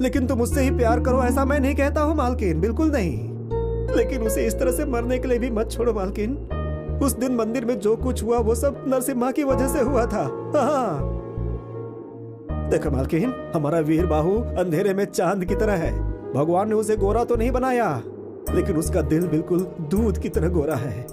लेकिन तुम उससे ही प्यार करो ऐसा मैं नहीं कहता हूँ मालकिन, बिल्कुल नहीं। लेकिन उसे इस तरह से मरने के लिए भी मत छोड़ो मालकिन। उस दिन मंदिर में जो कुछ हुआ वो सब नरसिम्हा की वजह से हुआ था। हाँ देखो मालकिन, हमारा वीर बाहु अंधेरे में चांद की तरह है। भगवान ने उसे गोरा तो नहीं बनाया, लेकिन उसका दिल बिल्कुल दूध की तरह गोरा है।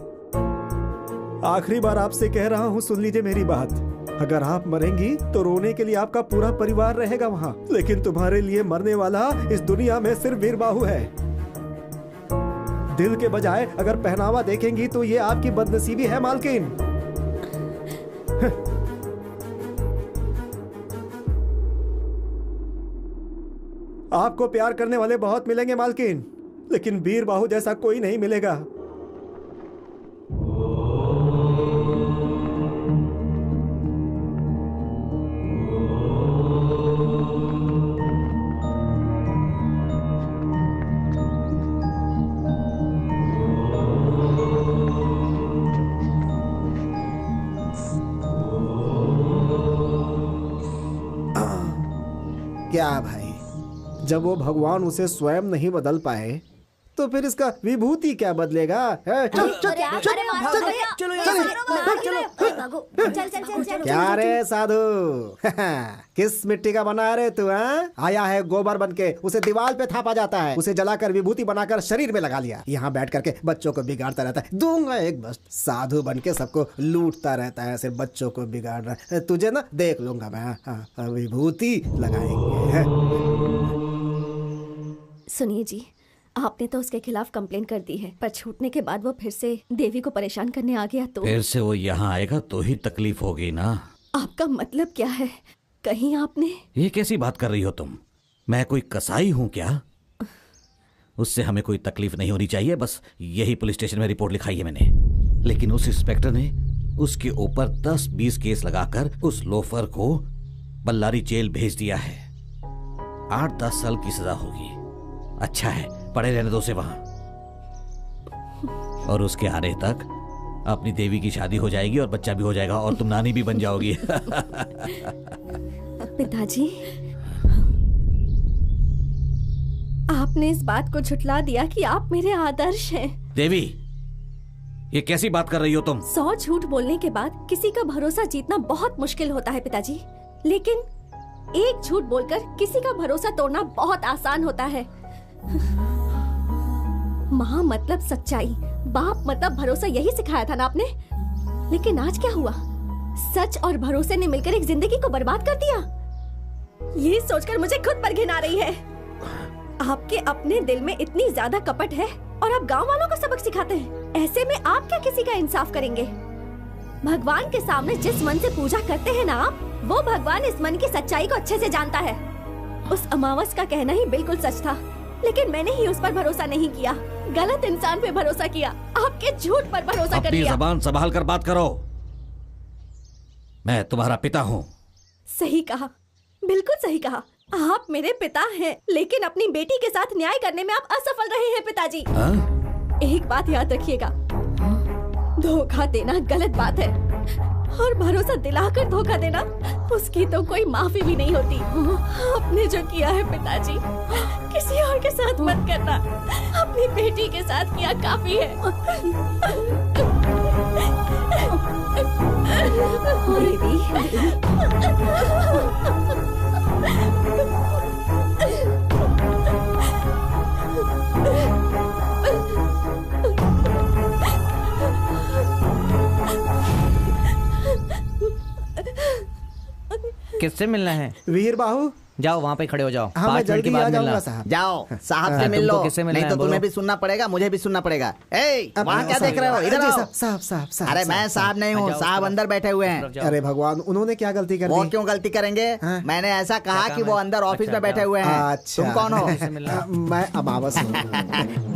आखिरी बार आपसे कह रहा हूँ, सुन लीजिए मेरी बात। अगर आप मरेंगी तो रोने के लिए आपका पूरा परिवार रहेगा वहाँ, लेकिन तुम्हारे लिए मरने वाला इस दुनिया में सिर्फ वीर बाहु है। दिल के बजाय अगर पहनावा देखेंगी तो ये आपकी बदनसीबी है मालकिन। आपको प्यार करने वाले बहुत मिलेंगे मालकिन, लेकिन वीर बाहु जैसा कोई नहीं मिलेगा। क्या भाई, जब वो भगवान उसे स्वयं नहीं बदल पाए तो फिर इसका विभूति क्या बदलेगा? क्या रे साधु, किस मिट्टी का बना है रे तू? आया है गोबर बनके, उसे दीवार पे थापा जाता है, उसे जलाकर विभूति बनाकर शरीर में लगा लिया। यहाँ बैठ करके बच्चों को बिगाड़ता रहता है। दूंगा एक बस। साधु बनके सबको लूटता रहता है, सिर्फ बच्चों को बिगाड़ रहा है। तुझे ना देख लूंगा मैं। विभूति लगाएंगे। सुनिए जी, आपने तो उसके खिलाफ कंप्लेन कर दी है, पर छूटने के बाद वो फिर से देवी को परेशान करने आ गया तो फिर से वो यहाँ आएगा तो ही तकलीफ होगी ना। आपका मतलब क्या है? कहीं आपने... ये कैसी बात कर रही हो तुम? मैं कोई कसाई हूँ क्या? उससे हमें कोई तकलीफ नहीं होनी चाहिए, बस यही पुलिस स्टेशन में रिपोर्ट लिखाई है मैंने। लेकिन उस इंस्पेक्टर ने उसके ऊपर 10-20 केस लगाकर उस लोफर को बल्लारी जेल भेज दिया है। 8-10 साल की सजा होगी। अच्छा है, पड़े रहने दो उसे वहां, और उसके आने तक अपनी देवी की शादी हो जाएगी और बच्चा भी हो जाएगा और तुम नानी भी बन जाओगी। पिताजी, आपने इस बात को झुठला दिया कि आप मेरे आदर्श हैं। देवी, ये कैसी बात कर रही हो तुम? 100 झूठ बोलने के बाद किसी का भरोसा जीतना बहुत मुश्किल होता है पिताजी, लेकिन एक झूठ बोलकर किसी का भरोसा तोड़ना बहुत आसान होता है। माँ मतलब सच्चाई, बाप मतलब भरोसा, यही सिखाया था ना आपने। लेकिन आज क्या हुआ? सच और भरोसे ने मिलकर एक जिंदगी को बर्बाद कर दिया। ये सोचकर मुझे खुद पर घिन आ रही है। आपके अपने दिल में इतनी ज्यादा कपट है और आप गांव वालों को सबक सिखाते हैं। ऐसे में आप क्या किसी का इंसाफ करेंगे? भगवान के सामने जिस मन से पूजा करते हैं ना आप, वो भगवान इस मन की सच्चाई को अच्छे से जानता है। उस अमावस का कहना ही बिल्कुल सच था, लेकिन मैंने ही उस पर भरोसा नहीं किया। गलत इंसान पे भरोसा किया, आपके झूठ पर भरोसा कर लिया। अपनी जबान संभाल कर बात करो। मैं तुम्हारा पिता हूँ। सही कहा, बिल्कुल सही कहा। आप मेरे पिता हैं, लेकिन अपनी बेटी के साथ न्याय करने में आप असफल रहे हैं पिताजी। एक बात याद रखिएगा, धोखा देना गलत बात है, और भरोसा दिलाकर धोखा देना, उसकी तो कोई माफी भी नहीं होती। आपने जो किया है पिताजी, किसी और के साथ मत करना। अपनी बेटी के साथ किया काफी है। किससे मिलना है? वीर बाहु, जाओ वहाँ पे खड़े हो जाओ। हाँ, मैं 5 मिनट जल्दी के आ बाद जाऊंगा मिलना। साहब। जाओ साहब से मिल लो, नहीं तो तुम्हें भी सुनना पड़ेगा, मुझे भी सुनना पड़ेगा। ए, वहाँ क्या देख रहे हो, इधर आओ। साहब साहब साहब। अरे मैं साहब नहीं हूँ, साहब अंदर बैठे हुए हैं। अरे भगवान, उन्होंने क्या गलती कर दी? वो क्यों गलती करेंगे? मैंने ऐसा कहा कि वो अंदर ऑफिस में बैठे हुए हैं। अच्छा। तुम कौन हो? मैं अमावस हूँ।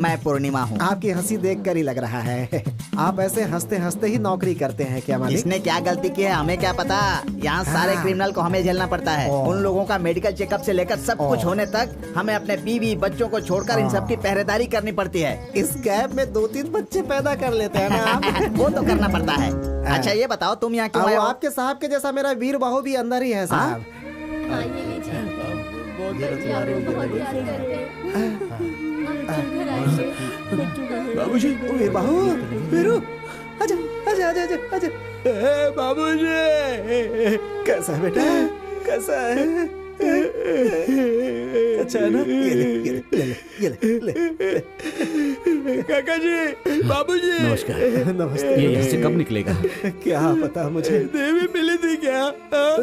मैं पूर्णिमा हूँ। आपकी हंसी देखकर ही लग रहा है आप ऐसे हंसते हंसते ही नौकरी करते हैं क्या मालिक? इसने क्या गलती की है हमें क्या पता। यहाँ सारे क्रिमिनल को हमें झेलना पड़ता है। उन लोगों का मेडिकल चेकअप से लेकर सब कुछ होने तक हमें अपने बीवी बच्चों को छोड़कर इन सब की पहरेदारी करनी पड़ती है। इस गैप में 2-3 बच्चे पैदा कर लेते हैं ना आप। वो तो करना पड़ता है। अच्छा ये बताओ तुम यहाँ क्यों आए हो? आपके साहब के जैसा मेरा वीर बाहु भी अंदर ही है साहब। बाबूजी, वीर बाहु, वीरू, आजा आजा आजा आजा आजा। बाबूजी, कैसा है बेटा, कैसा है? अच्छा है ना? ये ले, ये ले, ये ले, ले, ले। काका जी, बाबूजी। नमस्कार। नमस्ते। ये यहाँ से कब निकलेगा? क्या पता मुझे। देवी मिली थी क्या?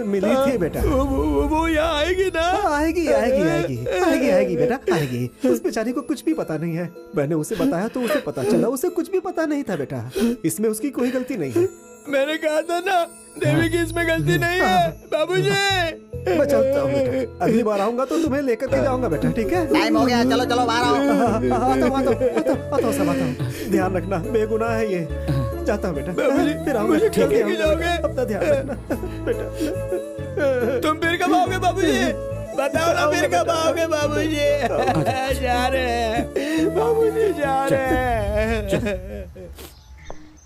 मिली थी बेटा। वो यहाँ आएगी ना? आएगी आएगी आएगी आएगी आएगी बेटा, आएगी। उस बेचारी को कुछ भी पता नहीं है। मैंने उसे बताया तो उसे पता चला, उसे कुछ भी पता नहीं था बेटा। इसमें उसकी कोई गलती नहीं है। मैंने कहा था ना, देवी की इसमें गलती नहीं है। बाबूजी, मैं चलता हूँ बेटा। अगली बार आऊंगा तो तुम्हें लेकर के जाऊंगा बेटा, ठीक है? टाइम हो गया, चलो चलो बाहर आओ। आता हूँ। ध्यान रखना, बेगुनाह है ये। जाता हूँ बेटा। फिर आऊंगा। ठीक है, जाओगे? अपना ध्यान रखना बेटा। तुम फिर कब आओगे बाबूजी? बताओ ना फिर कब आओगे बाबूजी? जा रहे हैं बाबूजी, जा रहे हैं।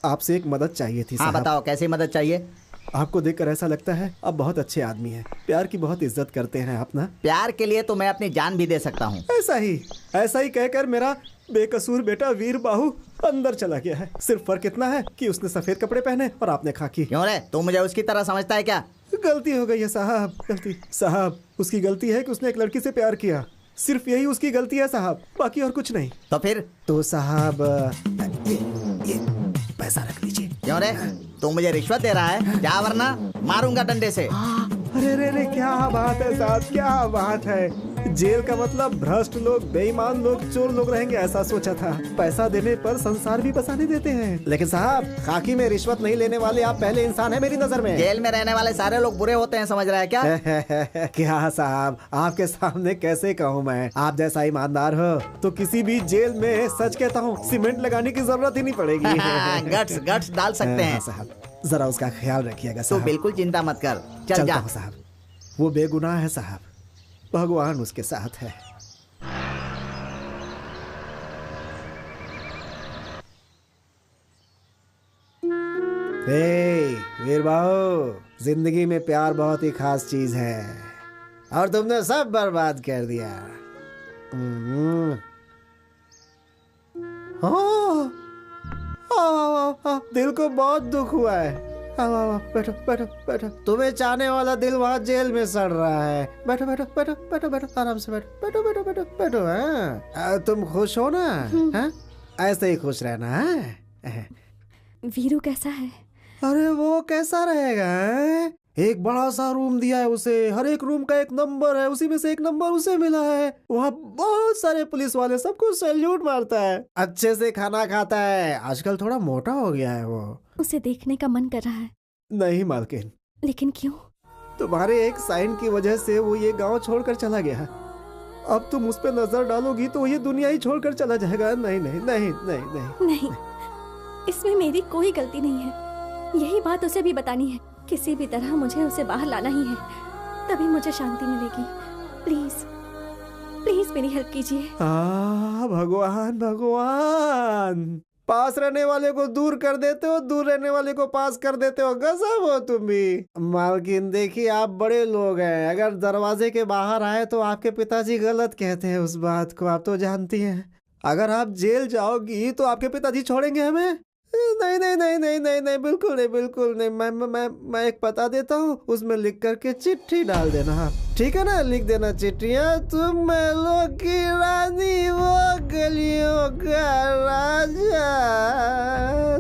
आपसे एक मदद चाहिए थी हाँ साहब। बताओ कैसी मदद चाहिए? आपको देखकर ऐसा लगता है आप बहुत अच्छे आदमी हैं, प्यार की बहुत इज्जत करते हैं आप ना। प्यार के लिए तो मैं अपनी जान भी दे सकता हूँ। ऐसा ही कहकर मेरा बेकसूर बेटा वीर बाहु अंदर चला गया है। सिर्फ फर्क इतना है कि उसने सफेद कपड़े पहने और आपने खाकी। क्यों रे, तू मुझे उसकी तरह समझता है क्या? गलती हो गई है साहब, गलती। साहब उसकी गलती है कि उसने एक लड़की से प्यार किया, सिर्फ यही उसकी गलती है साहब, बाकी और कुछ नहीं। तो फिर? तो साहब ये पैसा रख लीजिए। क्यों रे, तू मुझे रिश्वत दे रहा है? जा वरना मारूंगा डंडे से। अरे रे रे, क्या बात है साहब, क्या बात है। जेल का मतलब भ्रष्ट लोग, बेईमान लोग, चोर लोग रहेंगे ऐसा सोचा था। पैसा देने पर संसार भी बसाने देते हैं। लेकिन साहब खाकी में रिश्वत नहीं लेने वाले आप पहले इंसान है मेरी नजर में। जेल में रहने वाले सारे लोग बुरे होते हैं, समझ रहा है क्या? क्या साहब, आपके सामने कैसे कहूँ मैं। आप जैसा ईमानदार हो तो किसी भी जेल में, सच कहता हूँ, सीमेंट लगाने की जरूरत ही नहीं पड़ेगी। गट्स डाल सकते हैं साहब। जरा उसका ख्याल रखिएगा तू साहब। बिल्कुल चिंता मत कर, चल जा साहब। वो बेगुनाह है साहब, भगवान उसके साथ है। वीर बाहु, जिंदगी में प्यार बहुत ही खास चीज है और तुमने सब बर्बाद कर दिया। दिल को बहुत दुख हुआ है। बैठो बैठो बैठो। तुम्हें चाहने वाला दिल वहाँ जेल में सड़ रहा है। बैठो बैठो बैठो बैठो बैठो, आराम से बैठो बैठो बैठो बैठो बैठो। हाँ तुम खुश हो ना? हाँ ऐसे ही खुश रहना है। वीरू कैसा है? अरे वो कैसा रहेगा? एक बड़ा सा रूम दिया है उसे, हर एक रूम का एक नंबर है, उसी में से एक नंबर उसे मिला है। वहाँ बहुत सारे पुलिस वाले सबको सैल्यूट मारता है, अच्छे से खाना खाता है। आजकल थोड़ा मोटा हो गया है वो। उसे देखने का मन कर रहा है। नहीं मालकिन। लेकिन क्यों? तुम्हारे एक साइन की वजह से वो ये गांव छोड़कर चला गया। अब तुम उस पर नजर डालोगी तो ये दुनिया ही छोड़कर चला जाएगा। नहीं नहीं नहीं नहीं नहीं नहीं, इसमें मेरी कोई गलती नहीं है। यही बात उसे भी बतानी है। किसी भी तरह मुझे उसे बाहर लाना ही है, तभी मुझे शांति मिलेगी। प्लीज प्लीज मेरी हेल्प कीजिए। भगवान भगवान, पास रहने वाले को दूर कर देते हो, दूर रहने वाले को पास कर देते हो। गजब हो तुम भी। मालकिन देखिए, आप बड़े लोग हैं, अगर दरवाजे के बाहर आए तो आपके पिताजी गलत कहते हैं उस बात को, आप तो जानती हैं। अगर आप जेल जाओगी तो आपके पिताजी छोड़ेंगे हमें? नहीं नहीं नहीं नहीं नहीं नहीं, बिल्कुल नहीं बिल्कुल नहीं। मैं एक पता देता हूँ, उसमें लिख करके चिट्ठी डाल देना आप, ठीक है ना? लिख देना चिट्ठियाँ। तुम महलों की रानी, वो गलियों का राजा।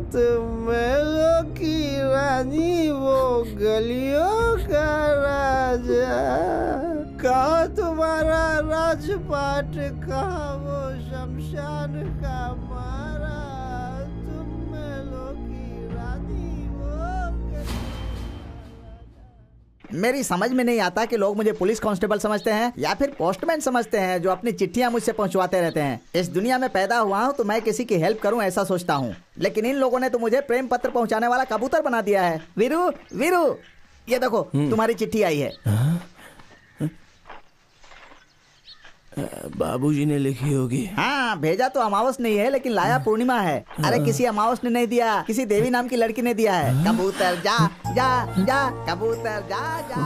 तुम महलों की रानी, वो गलियों का राजा। कहा राजपाट का वो शमशान का मारा, तुम महलों की रानी वो। मेरी समझ में नहीं आता कि लोग मुझे पुलिस कांस्टेबल समझते हैं या फिर पोस्टमैन समझते हैं जो अपनी चिट्ठियां मुझसे पहुंचवाते रहते हैं। इस दुनिया में पैदा हुआ हूं तो मैं किसी की हेल्प करूं ऐसा सोचता हूं, लेकिन इन लोगों ने तो मुझे प्रेम पत्र पहुंचाने वाला कबूतर बना दिया है। वीरू वीरू, ये देखो तुम्हारी चिट्ठी आई है। बाबूजी ने लिखी होगी। हाँ, भेजा तो अमावस नहीं है लेकिन लाया पूर्णिमा है। अरे किसी अमावस ने नहीं दिया, किसी देवी नाम की लड़की ने दिया है। कबूतर जा जा जा, कबूतर जा जा।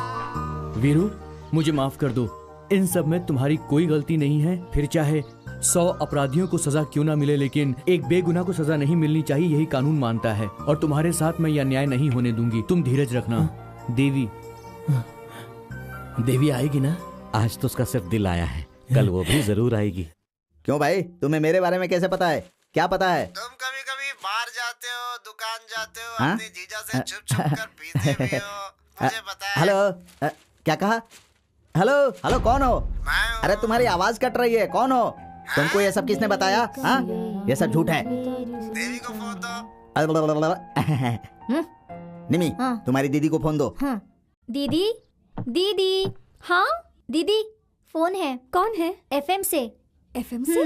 वीरू, मुझे माफ कर दो, इन सब में तुम्हारी कोई गलती नहीं है। फिर चाहे 100 अपराधियों को सजा क्यों ना मिले, लेकिन एक बेगुनाह को सजा नहीं मिलनी चाहिए, यही कानून मानता है। और तुम्हारे साथ मैं यह अन्याय नहीं होने दूंगी। तुम धीरज रखना। देवी देवी आएगी ना? आज तो उसका सिर्फ दिल आया है, कल वो भी जरूर आएगी। क्यों भाई, तुम्हें मेरे बारे में कैसे पता है? क्या पता है? तुम कभी कभी बाहर जाते हो, दुकान जाते हो, अपनी जीजा से छुप कर पीते भी हो, मुझे पता है। हेलो, क्या कहा? हेलो हेलो, कौन हो? अरे तुम्हारी आवाज कट रही है, कौन हो? तुमको ये सब किसने बताया? हाँ, ये सब झूठ है। देवी को फोन दो। निमी, तुम्हारी दीदी को फोन दो। दीदी दीदी, हाँ दीदी, फोन है। कौन है? एफएम से। एफएम से?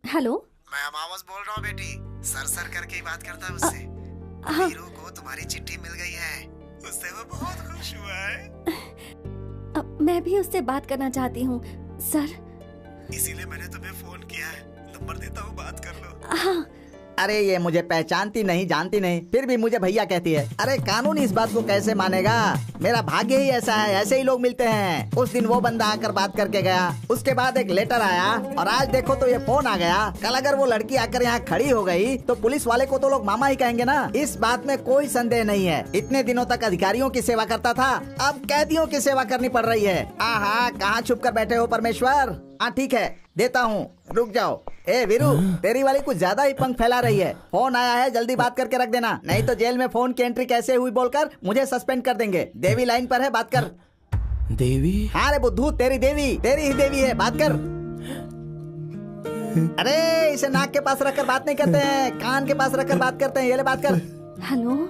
हेलो, मैं अमावस बोल रहा हूँ बेटी, सर करके ही बात करता है मुझसे। वीरू को तुम्हारी चिट्ठी मिल गई है, उससे वो बहुत खुश हुआ है। मैं भी उससे बात करना चाहती हूँ सर, इसीलिए मैंने तुम्हें फोन किया है। नंबर देता हूँ, बात कर लो। हाँ। अरे ये मुझे पहचानती नहीं, जानती नहीं, फिर भी मुझे भैया कहती है। अरे कानून इस बात को कैसे मानेगा? मेरा भाग्य ही ऐसा है, ऐसे ही लोग मिलते हैं। उस दिन वो बंदा आकर बात करके गया, उसके बाद एक लेटर आया, और आज देखो तो ये फोन आ गया। कल अगर वो लड़की आकर यहाँ खड़ी हो गई तो पुलिस वाले को तो लोग मामा ही कहेंगे ना। इस बात में कोई संदेह नहीं है। इतने दिनों तक अधिकारियों की सेवा करता था, अब कैदियों की सेवा करनी पड़ रही है। आहा, कहाँ छुप कर बैठे हो परमेश्वर? हाँ ठीक है, देता हूँ, रुक जाओ। ए वीरू, तेरी वाली कुछ ज्यादा ही पंख फैला रही है। फोन आया है, जल्दी बात करके रख देना, नहीं तो जेल में फोन की एंट्री कैसे हुई बोलकर मुझे सस्पेंड कर देंगे। देवी लाइन पर है, बात कर। देवी? हाँ रे बुद्धू, तेरी देवी, तेरी ही देवी है, बात कर। अरे इसे नाक के पास रखकर बात नहीं करते हैं, कान के पास रखकर बात करते हैं। ये ले, बात कर। हेलो,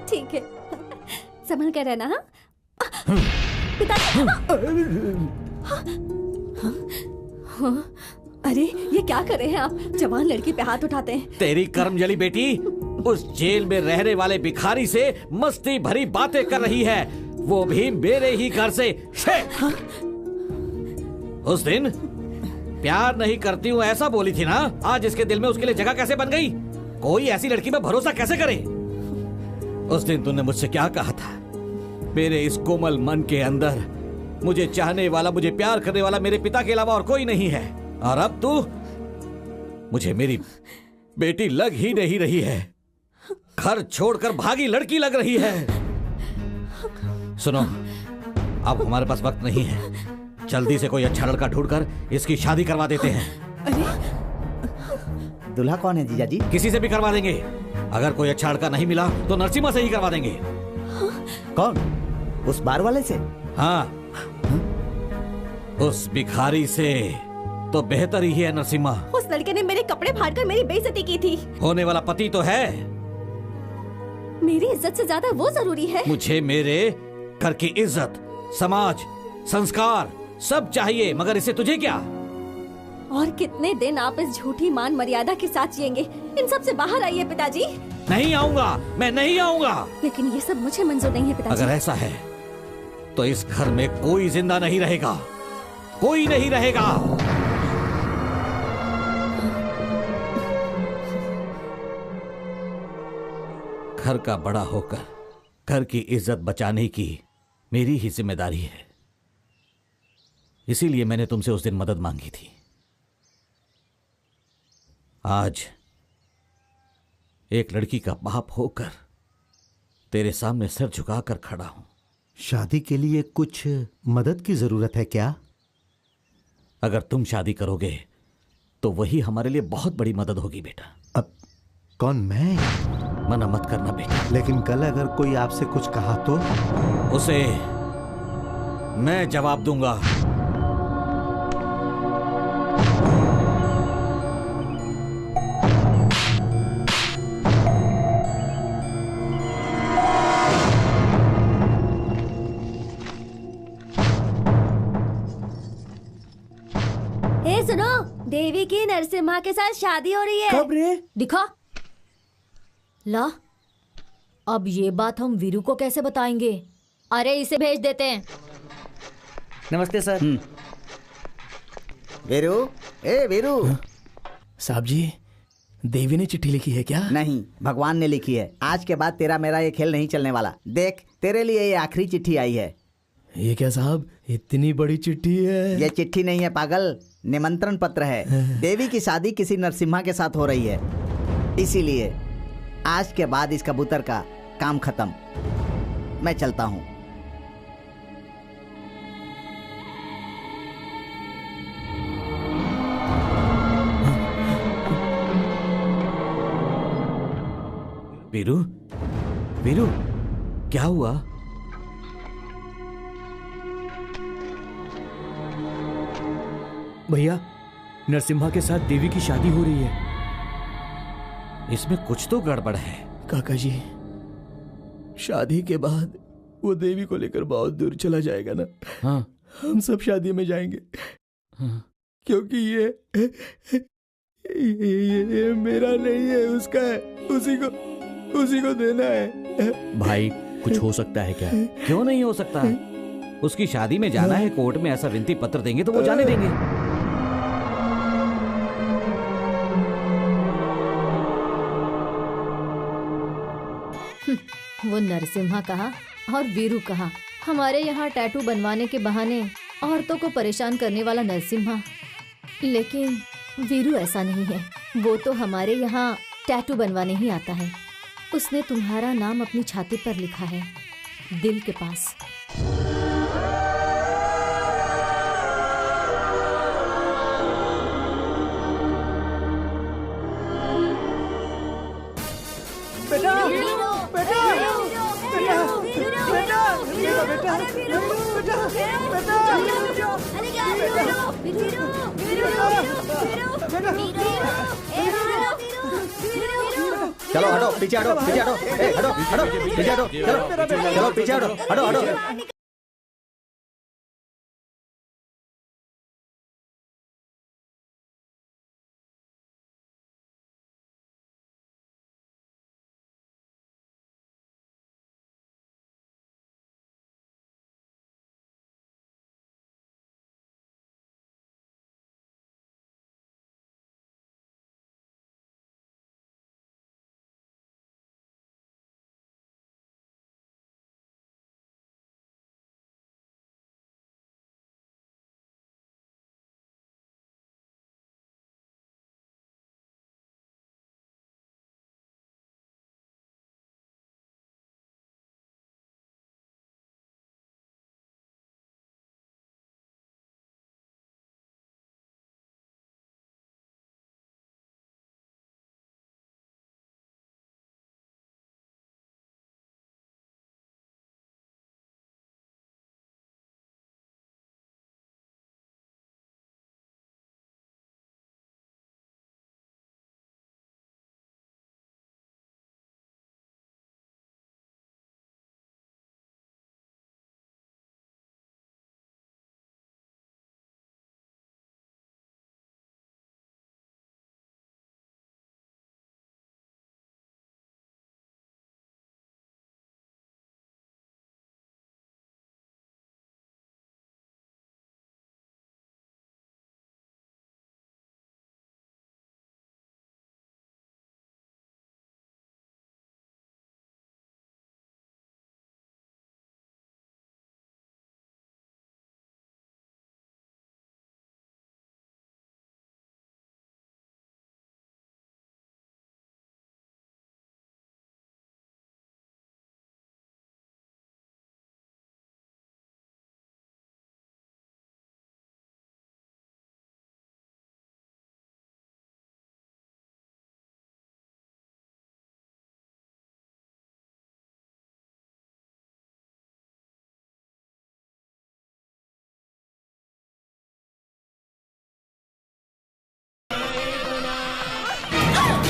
ठीक है, संभल कर रहना। हाँ पिताजी। अरे ये क्या कर रहे हैं आप? जवान लड़की पे हाथ उठाते हैं। तेरी कर्मजली बेटी उस जेल में रहने वाले भिखारी से मस्ती भरी बातें कर रही है, वो भी मेरे ही घर से। उस दिन प्यार नहीं करती हूँ ऐसा बोली थी ना, आज इसके दिल में उसके लिए जगह कैसे बन गई? कोई ऐसी लड़की में भरोसा कैसे करे? उस दिन तूने मुझसे क्या कहा था? मेरे इस कोमल मन के अंदर मुझे चाहने वाला, मुझे प्यार करने वाला मेरे पिता के अलावा और कोई नहीं है। और अब तू मुझे मेरी बेटी लग ही नहीं रही है, घर छोड़कर भागी लड़की लग रही है। सुनो, अब हमारे पास वक्त नहीं है, जल्दी से कोई अच्छा लड़का ढूंढकर इसकी शादी करवा देते हैं। दूल्हा कौन है जीजा जी? किसी से भी करवा देंगे। अगर कोई अच्छा लड़का नहीं मिला तो नरसिम्हा से ही करवा देंगे। कौन? उस बार वाले से? हाँ, उस भिखारी से तो बेहतर ही है नरसिम्हा। उस लड़के ने मेरे कपड़े फाड़कर मेरी बेइज्जती की थी। होने वाला पति तो है। मेरी इज्जत से ज्यादा वो जरूरी है। मुझे मेरे घर की इज्जत, समाज, संस्कार सब चाहिए, मगर इससे तुझे क्या? और कितने दिन आप इस झूठी मान मर्यादा के साथ जिएंगे? इन सब से बाहर आइए पिताजी। नहीं आऊंगा, मैं नहीं आऊंगा। लेकिन ये सब मुझे मंजूर नहीं है पिताजी। अगर ऐसा है तो इस घर में कोई जिंदा नहीं रहेगा, कोई नहीं रहेगा। घर का बड़ा होकर घर की इज्जत बचाने की मेरी ही जिम्मेदारी है। इसीलिए मैंने तुमसे उस दिन मदद मांगी थी। आज एक लड़की का बाप होकर तेरे सामने सिर झुकाकर खड़ा हूं। शादी के लिए कुछ मदद की जरूरत है क्या? अगर तुम शादी करोगे तो वही हमारे लिए बहुत बड़ी मदद होगी बेटा। अब कौन? मैं? मना मत करना बेटा। लेकिन कल अगर कोई आपसे कुछ कहा तो? उसे मैं जवाब दूंगा। सुनो, देवी की नरसिम्हा के साथ शादी हो रही है। कब रे? दिखा ला। अब ये बात हम वीरू को कैसे बताएंगे? अरे इसे भेज देते हैं। नमस्ते सर। वीरू, ए वीरू। साहब जी, देवी ने चिट्ठी लिखी है क्या? नहीं, भगवान ने लिखी है। आज के बाद तेरा मेरा ये खेल नहीं चलने वाला। देख, तेरे लिए ये आखिरी चिट्ठी आई है। ये क्या साहब, इतनी बड़ी चिट्ठी है? ये चिट्ठी नहीं है पागल, निमंत्रण पत्र है। देवी की शादी किसी नरसिम्हा के साथ हो रही है, इसीलिए आज के बाद इस कबूतर का काम खत्म। मैं चलता हूँ। वीरू, वीरू, क्या हुआ? भैया, नरसिम्हा के साथ देवी की शादी हो रही है। इसमें कुछ तो गड़बड़ है। काका जी, शादी के बाद वो देवी को लेकर बहुत दूर चला जाएगा ना। हाँ। हम सब शादी में जाएंगे। हाँ। क्योंकि ये मेरा नहीं है, उसका है। उसी को देना है। भाई, कुछ हो सकता है क्या? क्यों नहीं हो सकता? उसकी शादी में जाना है, कोर्ट में ऐसा विनती पत्र देंगे तो वो जाने देंगे। वो नरसिम्हा कहा और वीरू कहा। हमारे यहाँ टैटू बनवाने के बहाने औरतों को परेशान करने वाला नरसिम्हा, लेकिन वीरू ऐसा नहीं है। वो तो हमारे यहाँ टैटू बनवाने ही आता है। उसने तुम्हारा नाम अपनी छाती पर लिखा है, दिल के पास। बेटा, बेटा, बेटा, बेटा, बेटा, चलो हटो, पीछे हटो, पीछे हटो, हटो, हटो, पीछे हटो, चलो पीछे हटो, हटो, हटो।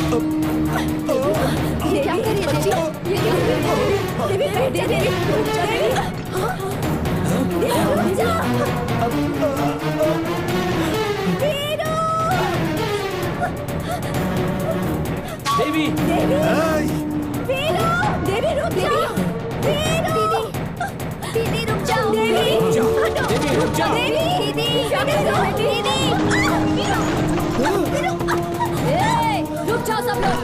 ये क्या कर रही है देवी? ये क्या कर रही है देवी? देवी देवी रुक जा देवी। रुक जा। देवी देवी देवी रुक जा। दीदी रुक जाओ। देवी रुक जाओ। दीदी दीदी रुक जाओ सब लोग।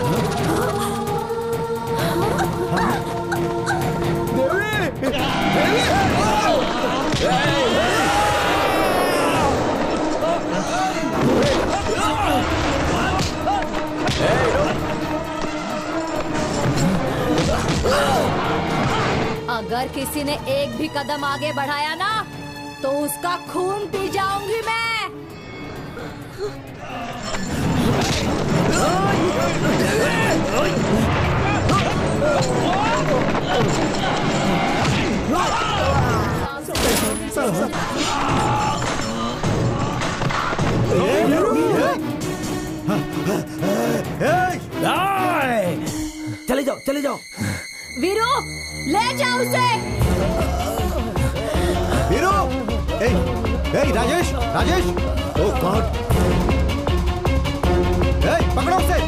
अगर किसी ने एक भी कदम आगे बढ़ाया ना तो उसका खून पी जाऊंगी मैं। चले जाओ। वीरू ले जाओ उसे। वीरू, राजेश, ओह गॉड, पकड़ो उसे।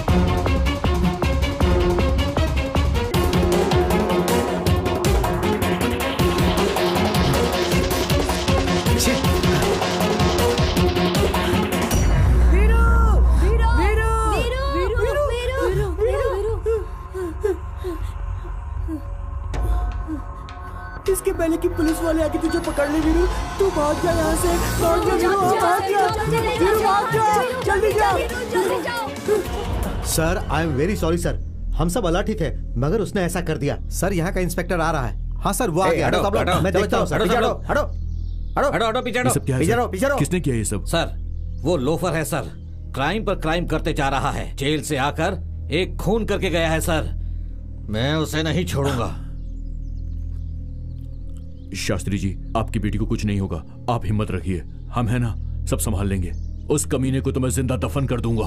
इसके पहले कि पुलिस वाले आके तुझे पकड़ ले वीरू, तू भाग जा यहाँ से। भाग जा वीरू, भाग जा वीरू, भाग जा, जल्दी जा। Sir I am very sorry sir, हम सब अलर्ट ही थे मगर उसने ऐसा कर दिया। सर यहाँ का इंस्पेक्टर आ रहा है। हाँ सर वो आ गया। मैं देखता हूँ सर। हटो पीछे हटो। किसने किया ये सब? सर वो लोफर है सर, क्राइम पर क्राइम करते जा रहा है। जेल से आकर एक खून करके गया है सर, मैं उसे नहीं छोड़ूंगा। शास्त्री जी, आपकी बेटी को कुछ नहीं होगा, आप हिम्मत रखिए, हम है ना, सब संभाल लेंगे। उस कमीने को तो मैं जिंदा दफन कर दूंगा।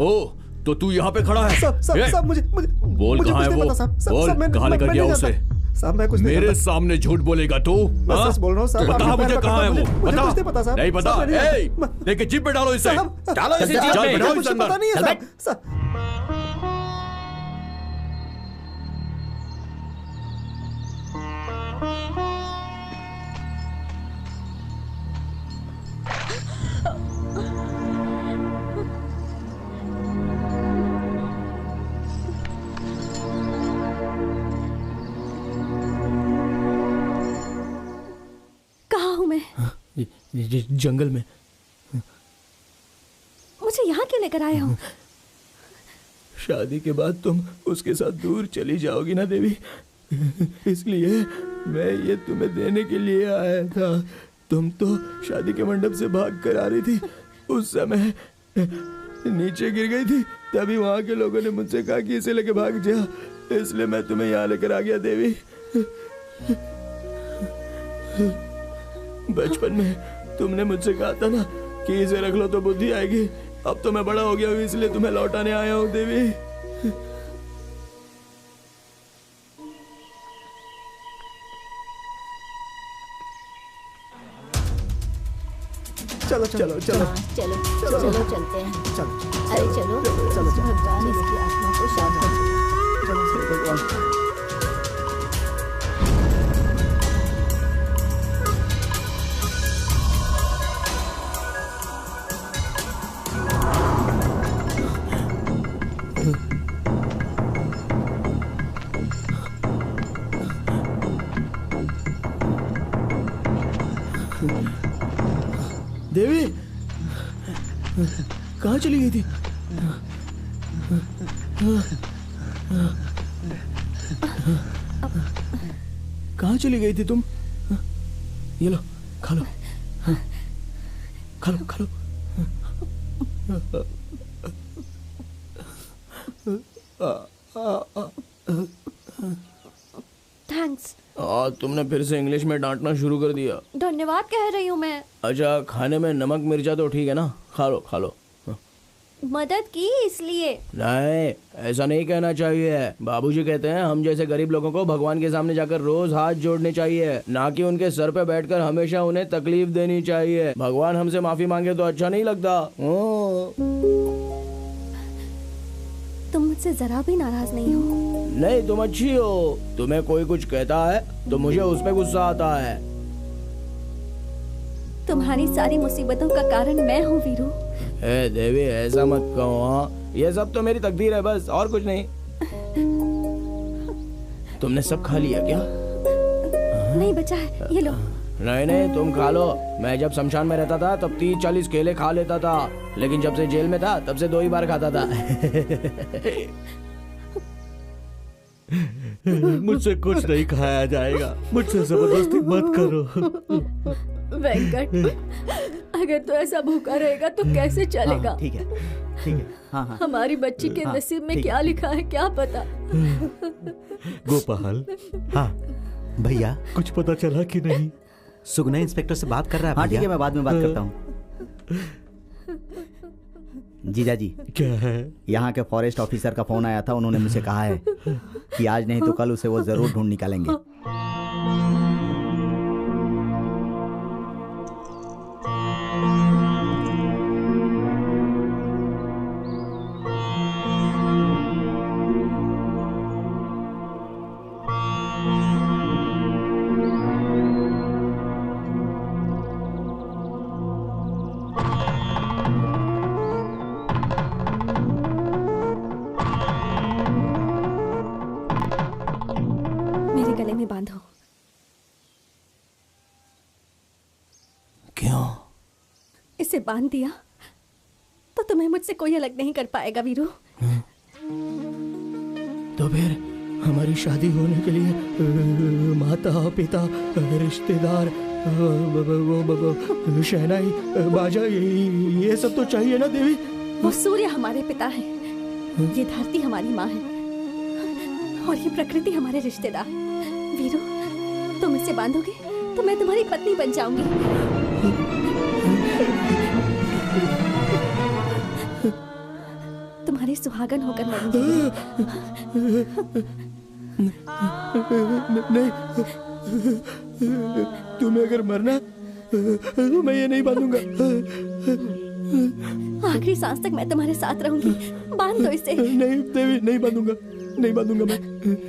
ओ तो तू यहाँ पे खड़ा है? सब मुझे बोल कहाँ है वो? बोल कहाँ लेकर गया उसे? साहब मैं कुछ नहीं मेरे सामने झूठ बोलेगा तू? सच बोल रहा हूँ साहब। बता मुझे कहाँ है वो? बता। नहीं पता साहब। नहीं पता? लेके जीप पे डालो इसे। डालो इसे जीप में। पता नहीं है साहब। जंगल में। मुझे यहाँ क्यों लेकर आए हो? शादी के बाद तुम उसके साथ दूर चली जाओगी ना देवी, इसलिए मैं ये तुम्हें देने के लिए आया था। तुम तो शादी के मंडप से भाग कर आ रही थी, उस समय नीचे गिर गई थी, तभी वहां के लोगों ने मुझसे कहा कि इसे लेके भाग जा, इसलिए मैं तुम्हें यहाँ लेकर आ गया देवी। बचपन में तुमने मुझसे कहा था ना कि इसे रख लो तो बुद्धि आएगी, अब तो मैं बड़ा हो गया हूँ, इसलिए तुम्हें लौटाने आया हूँ देवी। चलो चलो चलो चलो चलो चलते हैं। अरे चलो भगवान इसकी आत्मा को शांत करे। चलो भगवान। देवी कहाँ चली गई थी? कहाँ चली गई थी तुम? ये लो खा लो, खा लो खा लो। थैंक्स। तुमने फिर से इंग्लिश में डांटना शुरू कर दिया। डोंट धन्यवाद कह रही हूँ मैं। अच्छा, खाने में नमक मिर्चा तो ठीक है ना, खा लो खा लो। मदद की इसलिए। नहीं, ऐसा नहीं कहना चाहिए। बाबूजी कहते हैं हम जैसे गरीब लोगों को भगवान के सामने जाकर रोज हाथ जोड़ने चाहिए, ना कि उनके सर पे बैठकर हमेशा उन्हें तकलीफ देनी चाहिए। भगवान हमसे माफी मांगे तो अच्छा नहीं लगता। तुम मुझसे जरा भी नाराज नहीं हो? नहीं, तुम अच्छी हो। तुम्हें कोई कुछ कहता है तो मुझे उस पे गुस्सा आता है। तुम्हारी सारी मुसीबतों का कारण मैं हूँ वीरू। ए देवी, ऐसा मत कहो। हाँ, ये सब तो मेरी तकदीर है, बस और कुछ नहीं। तुमने सब खा लिया क्या? नहीं बचा है, ये लो। नहीं नहीं, तुम खा लो। मैं जब शमशान में रहता था तब 30-40 केले खा लेता था, लेकिन जब से जेल में था तब से 2 ही बार खाता था। मुझसे कुछ नहीं खाया जाएगा, मुझसे जबरदस्ती मत करो। वेंकट, अगर तो ऐसा भूखा रहेगा तो कैसे चलेगा? ठीक है ठीक है। हाँ हाँ। हमारी बच्ची के नसीब में क्या लिखा है क्या पता। गोपाल। हाँ भैया, कुछ पता चला कि नहीं? सुगना इंस्पेक्टर से बात कर रहा है। हाँ ठीक है, मैं बाद में बात करता हूँ। जीजा जी, क्या है? यहाँ के फॉरेस्ट ऑफिसर का फोन आया था। उन्होंने मुझे कहा है कि आज नहीं तो कल उसे वो जरूर ढूंढ निकालेंगे। बांधो। क्यों? इसे बांध दिया तो तुम्हें मुझसे कोई अलग नहीं कर पाएगा वीरू। तो फिर हमारी शादी होने के लिए माता पिता, रिश्तेदार, शहनाई, बाजा, ये सब तो चाहिए ना देवी? वो सूर्य हमारे पिता है, ये धरती हमारी माँ है और ये प्रकृति हमारे रिश्तेदार। वीरू, तुम इसे बांधोगे तो मैं तुम्हारी पत्नी बन जाऊंगी। तुम्हारी सुहागन होकर मरूंगी। नहीं, तुम्हें अगर मरना तो मैं ये नहीं बांधूंगा। आखिरी सांस तक मैं तुम्हारे साथ रहूंगी। बांध दो इसे। नहीं देवी, नहीं बांधूंगा, नहीं बांधूंगा मैं।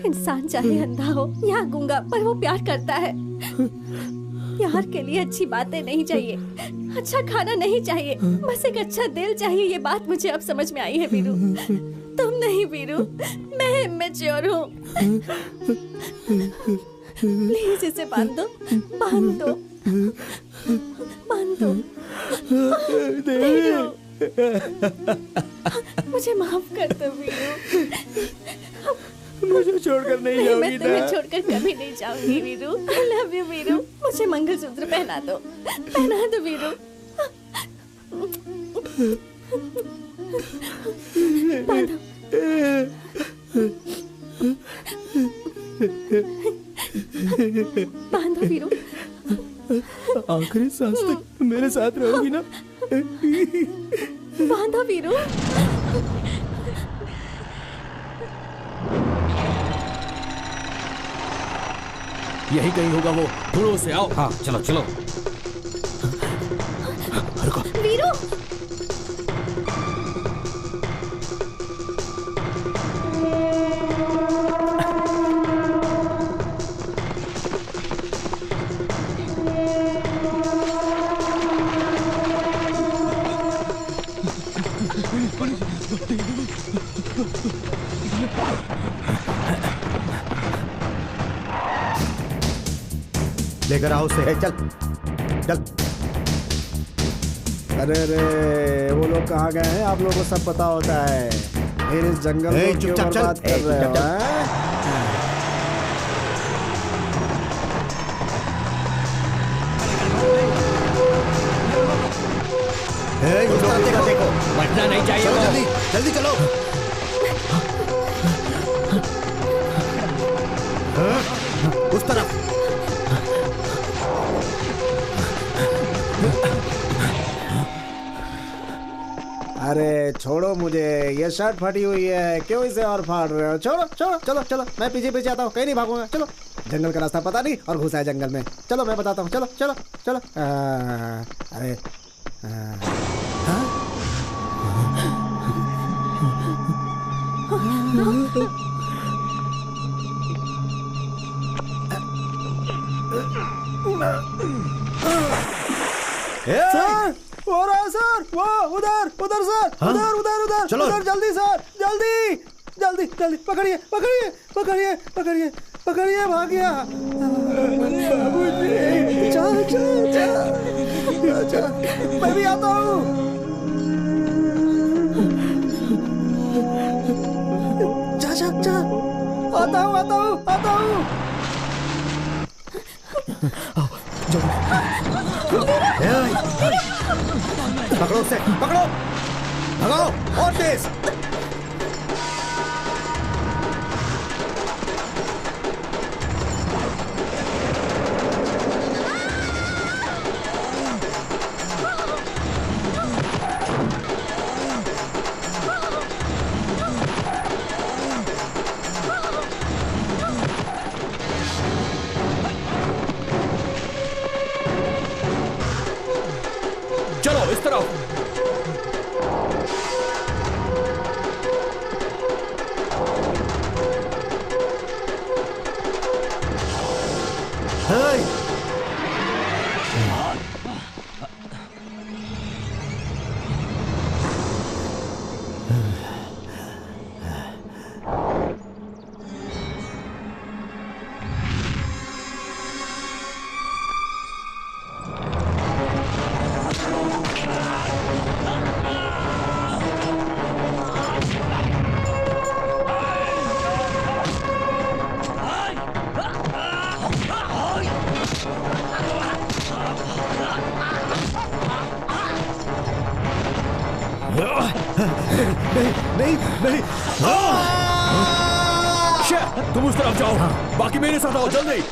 इंसान चाहे अंधा हो या गूंगा, पर वो प्यार करता है। प्यार के लिए अच्छी बातें नहीं चाहिए, अच्छा खाना नहीं चाहिए, बस एक अच्छा दिल चाहिए। ये बात मुझे अब समझ में आई है वीरू। तुम नहीं वीरू, मैं इमेच्योर हूँ। प्लीज इसे बांध दो, बांध दो, बांध दो। मुझे माफ कर दो वीरू। मुझे छोड़कर नहीं जाऊंगी। मैं तुम्हें छोड़कर कभी नहीं जाऊंगी Veeru. I love you Veeru. मुझे मंगलसूत्र पहना दो, पहना दो वीरू। बांधो। बांधो वीरू। आखिरी सांस तक मेरे साथ रहोगी ना? बांधो वीरू। यही कहीं होगा वो, ढूंढो उसे। आओ। हाँ चलो चलो। वीरू, लेकर आओ उसे। चल चल। अरे अरे, वो लोग कहाँ गए हैं? आप लोगों को सब पता होता है। फिर इस जंगल को क्यों बर्बाद कर रहे हो? देखो, बचना नहीं चाहिए। चलो जल्दी जल्दी चलो। उस तरफ। अरे छोड़ो मुझे, ये शर्ट फटी हुई है, क्यों इसे और फाड़ रहे हो? छोड़ो छोड़ो, चलो चलो, मैं पीछे पीछे आता हूँ, कहीं नहीं भागूंगा। चलो, जंगल का रास्ता पता नहीं और घुसा है जंगल में। चलो मैं बताता हूँ, चलो चलो चलो। अरे सर, हो रहा है सर, वो उधर उधर सर, उधर उधर उधर, चलो उधर, जल्दी सर, जल्दी जल्दी जल्दी, पकड़िए पकड़िए पकड़िए पकड़िए पकड़िए, भाग गया। चल चल चल चल, मैं भी आता हूँ। जा जा जा, आता हूँ आता हूँ आता हूँ। पकड़ो उसे, पकड़ो, भगाओ और तेज। चलो इस तरफ। नहीं नहीं, तुम उस तरफ जाओ, बाकी मेरे साथ आओ, जल्दी।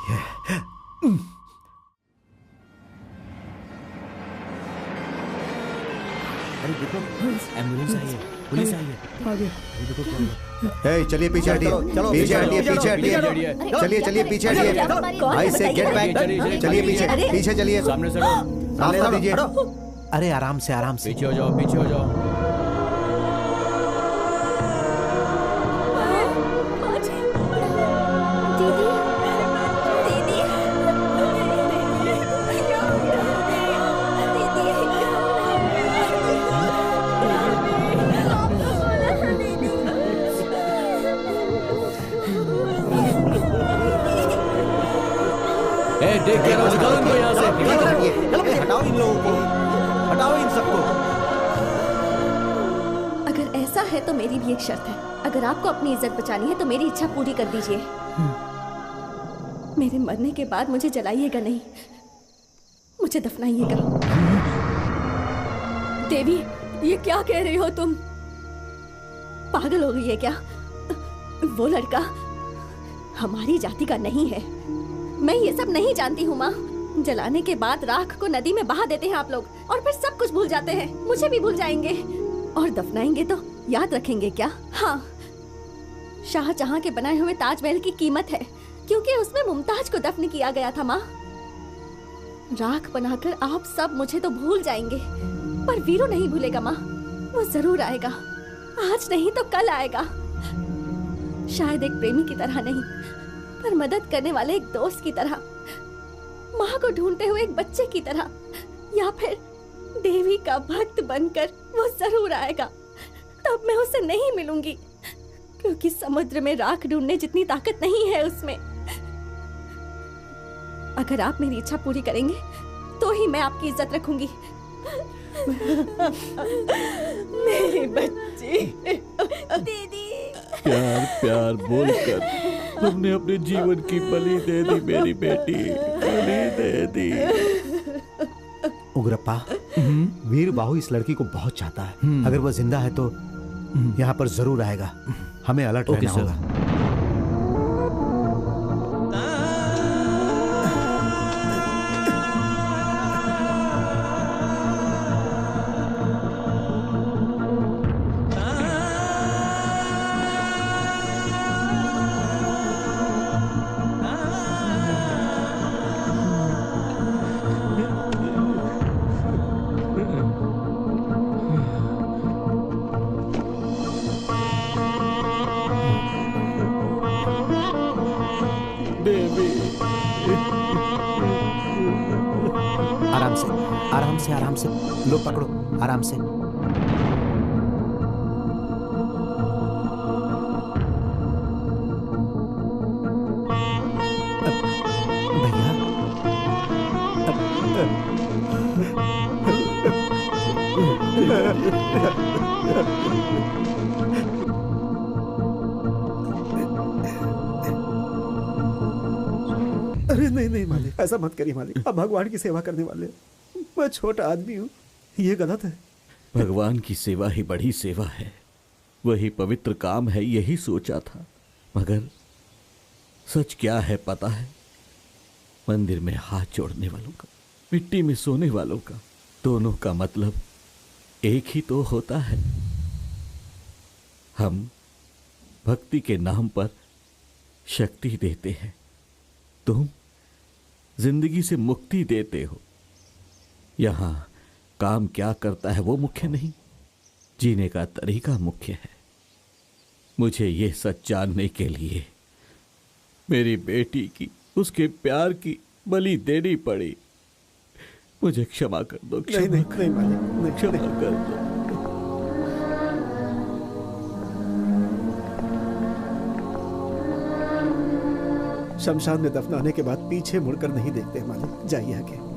अरे देखो एम्बुलेंस आई है, पुलिस आई है। देखो क्या हुआ। ए, चलिए पीछे हटिए, पीछे हटिए, पीछे हटिए, चलिए चलिए पीछे हटिए, आई से गेट बैक, चलिए पीछे पीछे चलिए, सामने से रास्ता दीजिए। अरे आराम से आराम से, पीछे हो जाओ, पीछे हो जाओ। देख के निकालो इनको यहाँ से, हटाओ इन लोगों को, हटाओ इन सबको। अगर ऐसा है तो मेरी भी एक शर्त है। अगर आपको अपनी इज्जत बचानी है तो मेरी इच्छा पूरी कर दीजिए। मेरे मरने के बाद मुझे जलाइएगा नहीं, मुझे दफनाइएगा। देवी, ये क्या कह रही हो तुम? पागल हो गई है क्या? वो लड़का हमारी जाति का नहीं है। मैं ये सब नहीं जानती हूँ माँ। जलाने के बाद राख को नदी में बहा देते हैं आप लोग, और फिर सब कुछ भूल जाते हैं। मुझे भी भूल जाएंगे, और दफनाएंगे तो याद रखेंगे क्या? हाँ, शाहजहां के बनाए हुए ताजमहल की कीमत है, क्योंकि उसमें मुमताज को दफन किया गया था माँ। राख बनाकर आप सब मुझे तो भूल जाएंगे, पर वीरू नहीं भूलेगा माँ। वो जरूर आएगा, आज नहीं तो कल आएगा। शायद एक प्रेमी की तरह नहीं, पर मदद करने वाले एक दोस्त की तरह, माँ को ढूंढते हुए एक बच्चे की तरह, या फिर देवी का भक्त बनकर वो जरूर आएगा। तब मैं उसे नहीं मिलूंगी, क्योंकि समुद्र में राख ढूंढने जितनी ताकत नहीं है उसमें। अगर आप मेरी इच्छा पूरी करेंगे तो ही मैं आपकी इज्जत रखूंगी। मेरी बच्ची दीदी। प्यार प्यार बोलकर तुमने अपने जीवन की बलि दे दी, मेरी बेटी, बलि दे दी। उग्रप्पा, वीर बाहु इस लड़की को बहुत चाहता है। अगर वह जिंदा है तो यहाँ पर जरूर आएगा। हमें अलर्ट रहना होगा। आराम से लो, पकड़ो आराम से। अरे नहीं नहीं मालिक, ऐसा मत करिए मालिक। अब भगवान की सेवा करने वाले, मैं छोटा आदमी हूँ, ये गलत है। भगवान की सेवा ही बड़ी सेवा है, वही पवित्र काम है, यही सोचा था। मगर सच क्या है पता है? मंदिर में हाथ जोड़ने वालों का, मिट्टी में सोने वालों का, दोनों का मतलब एक ही तो होता है। हम भक्ति के नाम पर शक्ति देते हैं, तुम जिंदगी से मुक्ति देते हो। यहां काम क्या करता है वो मुख्य नहीं, जीने का तरीका मुख्य है। मुझे ये सच जानने के लिए मेरी बेटी की, उसके प्यार की बलि देनी पड़ी। मुझे क्षमा कर दो, क्षमा कर दो। शमशान में दफनाने के बाद पीछे मुड़कर नहीं देखते मालिक। जाइए आगे।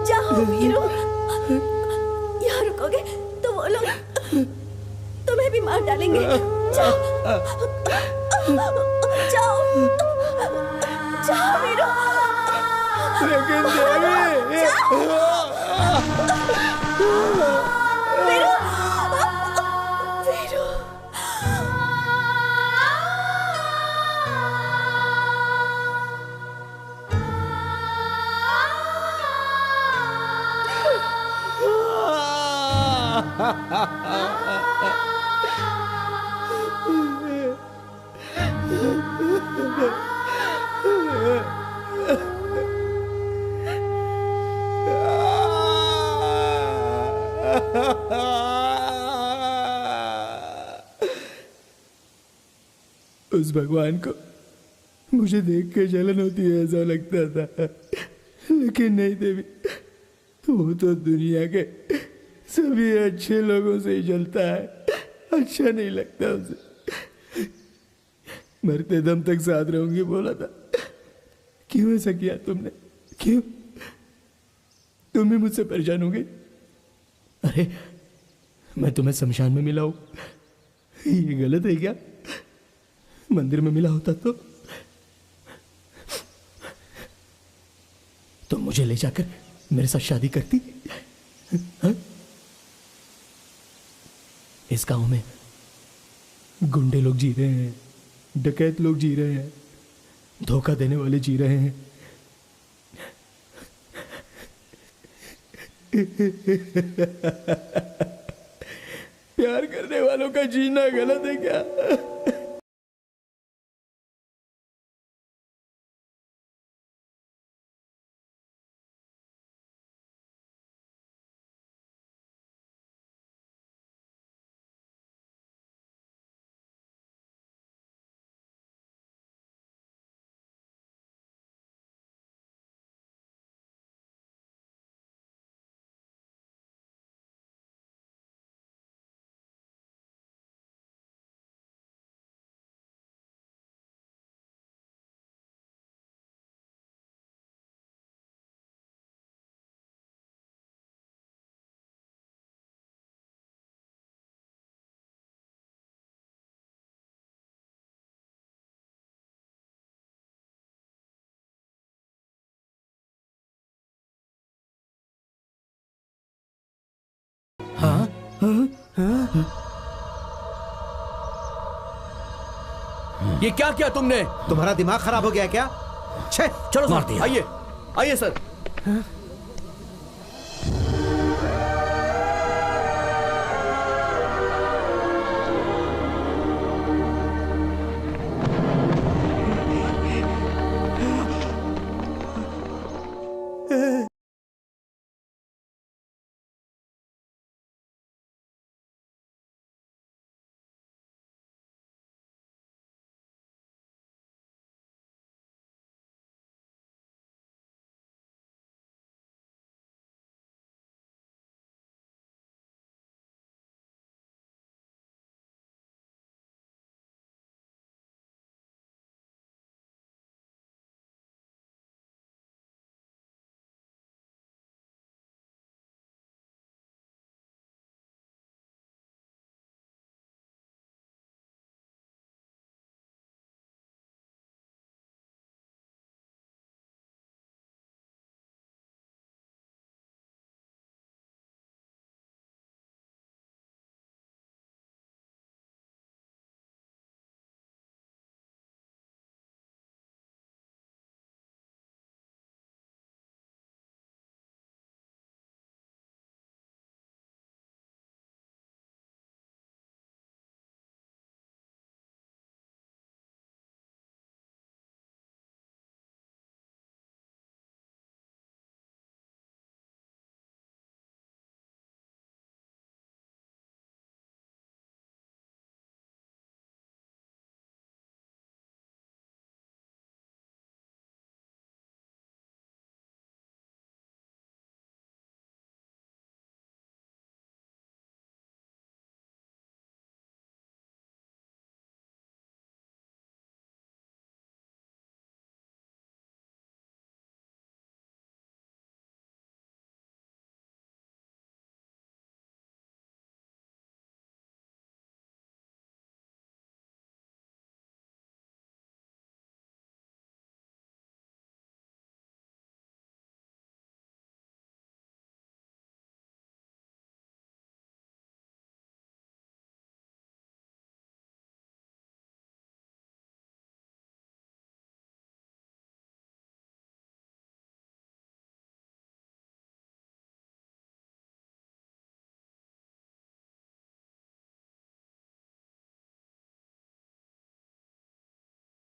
जाओ वीरू, यहाँ रुकोगे तो वो लोग तुम्हें भी मार डालेंगे। जाओ जाओ जाओ वीरू। लेकिन देवी वीरू वीरू उस भगवान को मुझे देख के जलन होती है ऐसा लगता था, लेकिन नहीं देवी, वो तो दुनिया के सभी अच्छे लोगों से ही जलता है, अच्छा नहीं लगता उसे। मरते दम तक साथ रहूंगी बोला था, क्यों ऐसा किया तुमने? क्यों तुम भी मुझसे परेशान हो गई? अरे मैं तुम्हें शमशान में मिला हूं, ये गलत है क्या? मंदिर में मिला होता तो मुझे ले जाकर मेरे साथ शादी करती? हा? इस गांव में गुंडे लोग जी रहे हैं, डकैत लोग जी रहे हैं, धोखा देने वाले जी रहे हैं। प्यार करने वालों का जीना गलत है क्या? ये क्या किया तुमने? तुम्हारा दिमाग खराब हो गया क्या? छे, चलो मार सर, दिया। आइए आइए सर।